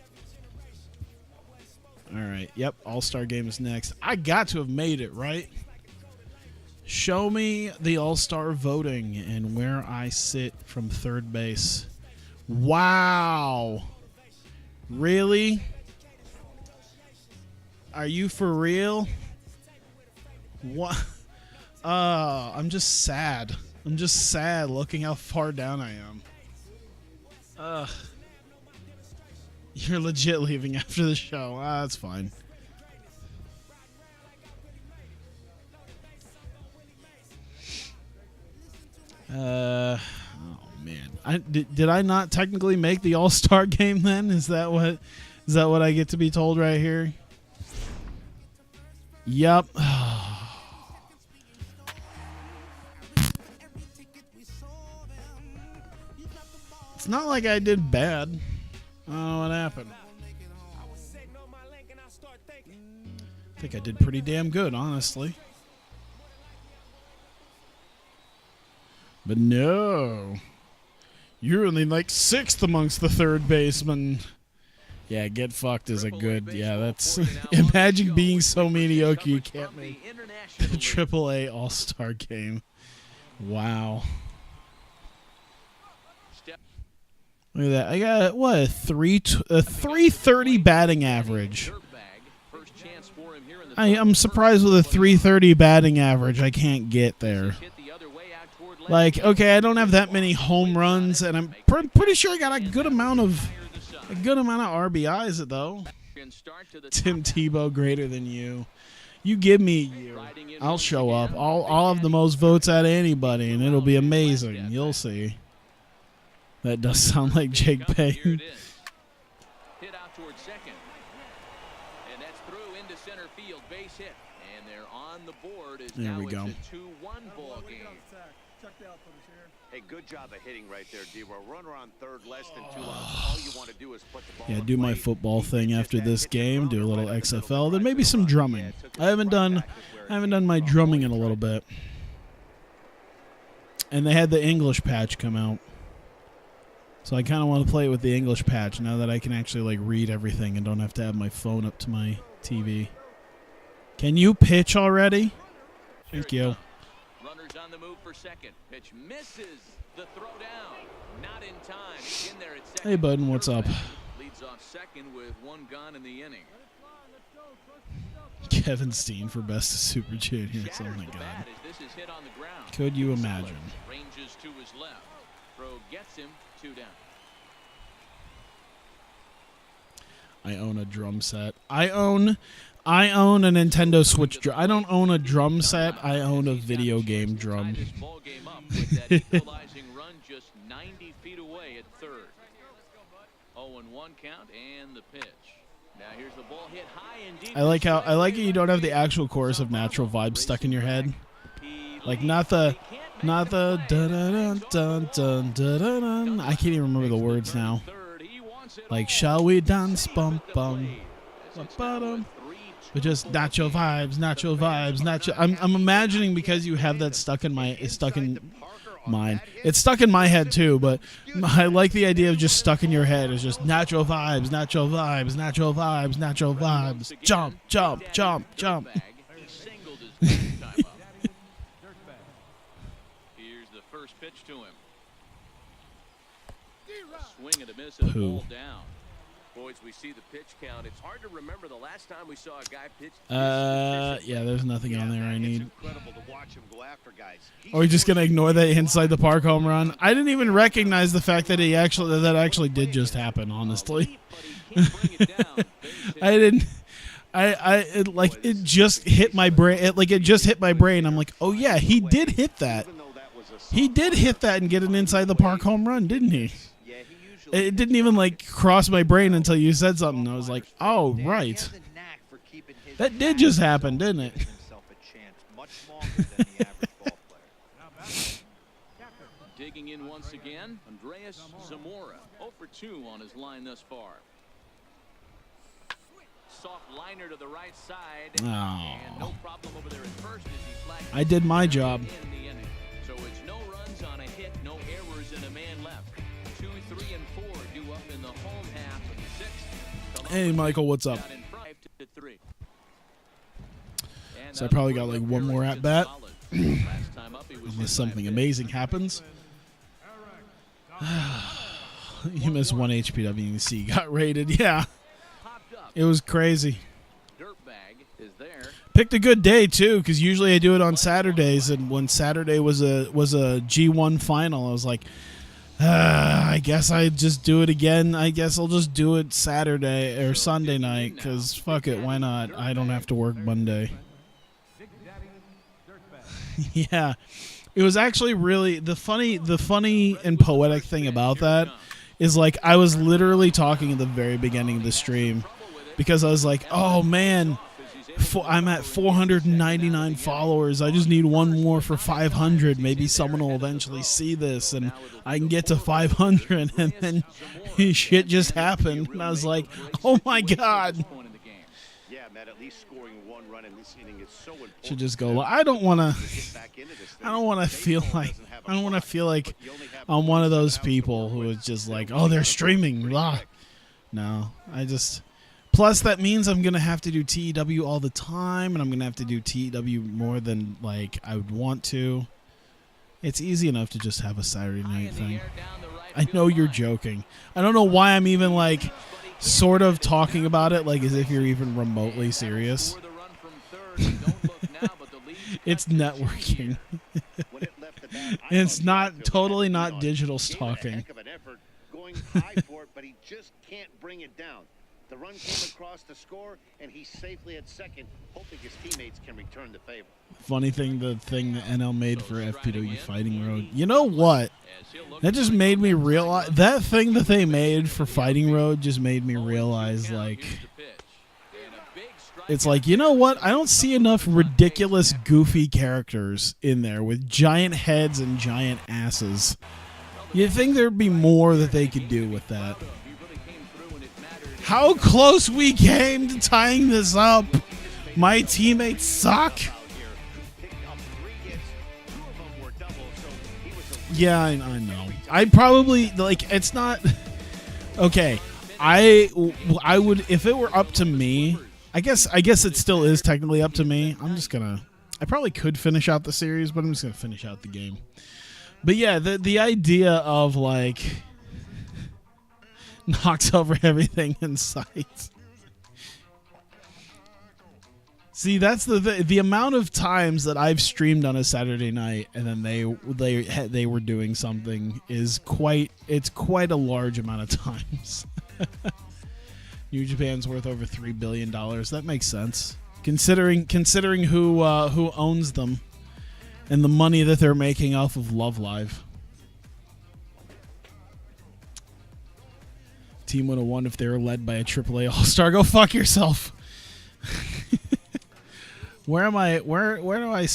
All right. Yep. All-Star game is next. I got to have made it, right? Show me the All-Star voting and where I sit from third base. Wow. Really? Are you for real? What? I'm just sad. I'm just sad looking how far down I am. You're legit leaving after the show. That's fine. Oh man. Did I not technically make the All-Star game then? Is that what I get to be told right here? Yep. It's not like I did bad. Oh, what happened? I think I did pretty damn good, honestly. But no. You're only like 6th amongst the third basemen. Yeah, get fucked is a good... Yeah, that's... Imagine being so mediocre you can't make the AAA All-Star game. Wow. Look at that. I got, what, a 330 batting average. I'm surprised with a 330 batting average I can't get there. Like, okay, I don't have that many home runs, and I'm pretty sure I got a good amount of RBIs, though. Tim Tebow greater than you. You give me you. I'll show up. I'll have the most votes out of anybody, and it'll be amazing. You'll see. That does sound like Jake Payne. Hit out towards second. And that's through into center field, base hit. And they're on the board. There we go. It's a 2-1 ball game. Hey, good job of hitting right there, D-Row. Runner on third, less than 2 outs. All you want to do is put the ball Yeah, in do my play. football thing after this game. Do a little XFL. Then maybe some drumming. I haven't done my drumming in a little bit. And they had the English patch come out. So I kind of want to play it with the English patch now that I can actually like read everything and don't have to have my phone up to my TV. Can you pitch already? Thank you. Runners on the move for second. Pitch misses the throw down. Not in time. He's in there at second. Hey, bud, what's up? Leads off second with 1 gone in the inning. Kevin Steen for best of Super Juniors. Oh my God. This is hit on the ground. Could you imagine? Ranges to his left. Throw gets him 2 down. I own a drum set. I own I own a Nintendo Switch drum. I don't own a drum set. I own a video game drum. Tie this ball game up with that equalizing run just 90 feet away at third. 0-1 count and the pitch. Now here's the ball hit high and deep. I like it you don't have the actual chorus of Natural Vibes stuck in your head. Like not the dun dun dun dun dun dun. I can't even remember the words now. Like shall we dance bum bum bum. But just natural vibes, natural vibes, natural. I'm imagining because you have that stuck in mine. It's stuck in my head too. But I like the idea of just stuck in your head. It's just natural vibes, natural vibes, natural vibes, natural vibes. Jump, jump, jump, jump. Here's the first pitch to him. Swing and a miss and a ball down. Boys, we see the pitch count. It's hard to remember the last time we saw a guy pitch. Yeah, there's nothing on there I need. Incredible to watch him go after guys. Are we just gonna ignore that inside the park home run? I didn't even recognize the fact that that actually did just happen. Honestly, I didn't. It just hit my brain. It just hit my brain. I'm like, oh yeah, he did hit that. He did hit that and get an inside the park home run, didn't he? It didn't even cross my brain until you said something. I was like, oh right, that did just happen, didn't it? Digging in once again, Andreas Zamora, 0 for 2 on his line thus far. Soft liner to the right side. Oh. And no problem over there at first as he flags. I did my job. In the inning. So it's no runs on a hit, no errors, and a man left. 2, 3, and 4 due up in the home half of the sixth. Hey, Michael, what's up? So I probably got one more at bat, unless something amazing happens. You missed one HPWC. Got rated. Yeah, it was crazy. Picked a good day too, because usually I do it on Saturdays, and when Saturday was a G1 final, I was like, I guess I just do it again. I guess I'll just do it Saturday or Sunday night, because fuck it, why not? I don't have to work Monday. Yeah, it was actually really the funny and poetic thing about that is I was literally talking at the very beginning of the stream, because I was like, oh man, I'm at 499 followers. I just need one more for 500. Maybe someone will eventually see this and I can get to 500. And then shit just happened, and I was like, oh my god. Yeah, Matt, at least scoring one run in this inning is so important. Should just go. I don't want to feel like I'm one of those people who is just like, oh, they're streaming. Blah. No, plus that means I'm gonna have to do TEW all the time, and I'm gonna have to do TEW more than I would want to. It's easy enough to just have a Saturday night thing. I know you're joking. I don't know why I'm even sort of talking about it as if you're even remotely serious. It's networking. It's totally not digital stalking. Going high for it, but he just can't bring it down. The run came across to score, and he's safely at second, hoping his teammates can return the favor. Funny thing, the thing that NL made for FPW Fighting Road. You know what? That just made me realize, that thing that they made for Fighting Road just made me realize, it's you know what? I don't see enough ridiculous, goofy characters in there with giant heads and giant asses. You'd think there'd be more that they could do with that. How close we came to tying this up. My teammates suck. Yeah, I know. I'd probably, it's not... Okay, I would, if it were up to me, I guess it still is technically up to me. I probably could finish out the series, but I'm just going to finish out the game. But yeah, the idea of knocks over everything in sight. See, that's the amount of times that I've streamed on a Saturday night and then they were doing something is quite a large amount of times. New Japan's worth over $3 billion. That makes sense, considering who owns them and the money that they're making off of Love Live. Team would have won if they were led by a AAA All-Star. Go fuck yourself. Where am I? Where do I?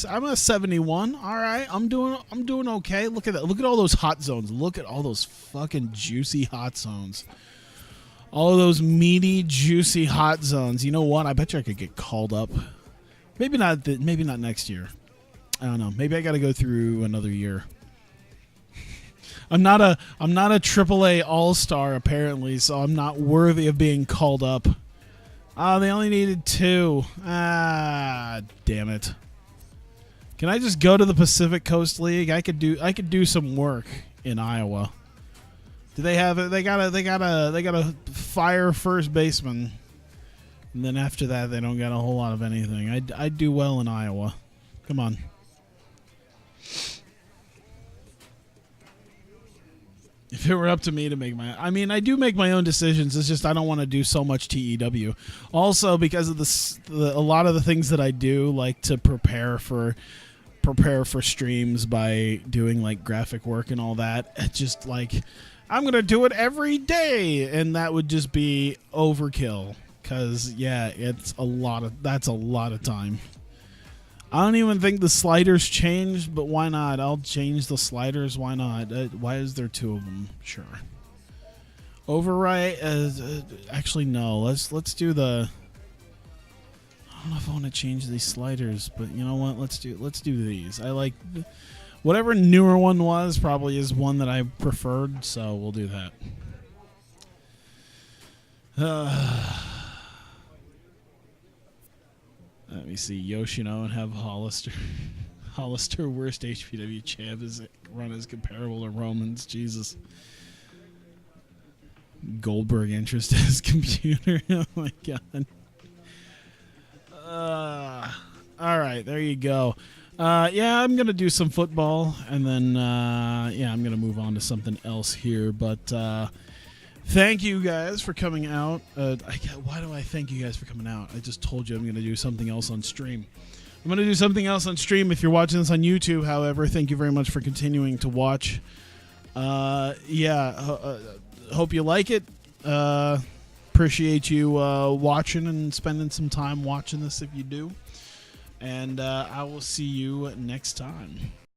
I'm a 71. All right, I'm doing okay. Look at that. Look at all those hot zones. Look at all those fucking juicy hot zones. All of those meaty, juicy hot zones. You know what? I bet you I could get called up. Maybe not. Maybe not next year. I don't know. Maybe I got to go through another year. I'm not a AAA All-Star apparently, so I'm not worthy of being called up. Oh, they only needed 2. Ah, damn it. Can I just go to the Pacific Coast League? I could do some work in Iowa. Do they have it? They got a fire first baseman. And then after that, they don't got a whole lot of anything. I'd do well in Iowa. Come on. If it were up to me to make my... I mean, I do make my own decisions. It's just I don't want to do so much TEW. Also, because of a lot of the things that I do, like to prepare for streams by doing, like, graphic work and all that, it's just, like, I'm going to do it every day, and that would just be overkill. Because, yeah, that's a lot of time. I don't even think the sliders changed, but why not? I'll change the sliders. Why not? Why is there 2 of them? Sure. Overwrite. Actually, no. Let's do the. I don't know if I want to change these sliders, but you know what? Let's do these. I like whatever newer one was. Probably is one that I preferred, so we'll do that. Let me see. Yoshino and have Hollister. Hollister, worst HPW champ, is run as comparable to Romans. Jesus. Goldberg interest as computer. Oh my god. All right, there you go. Yeah, I'm gonna do some football, and then yeah, I'm gonna move on to something else here. But thank you guys for coming out. Why do I thank you guys for coming out? I just told you I'm going to do something else on stream. I'm going to do something else on stream if you're watching this on YouTube, however. Thank you very much for continuing to watch. Yeah, hope you like it. Appreciate you watching and spending some time watching this if you do. And I will see you next time.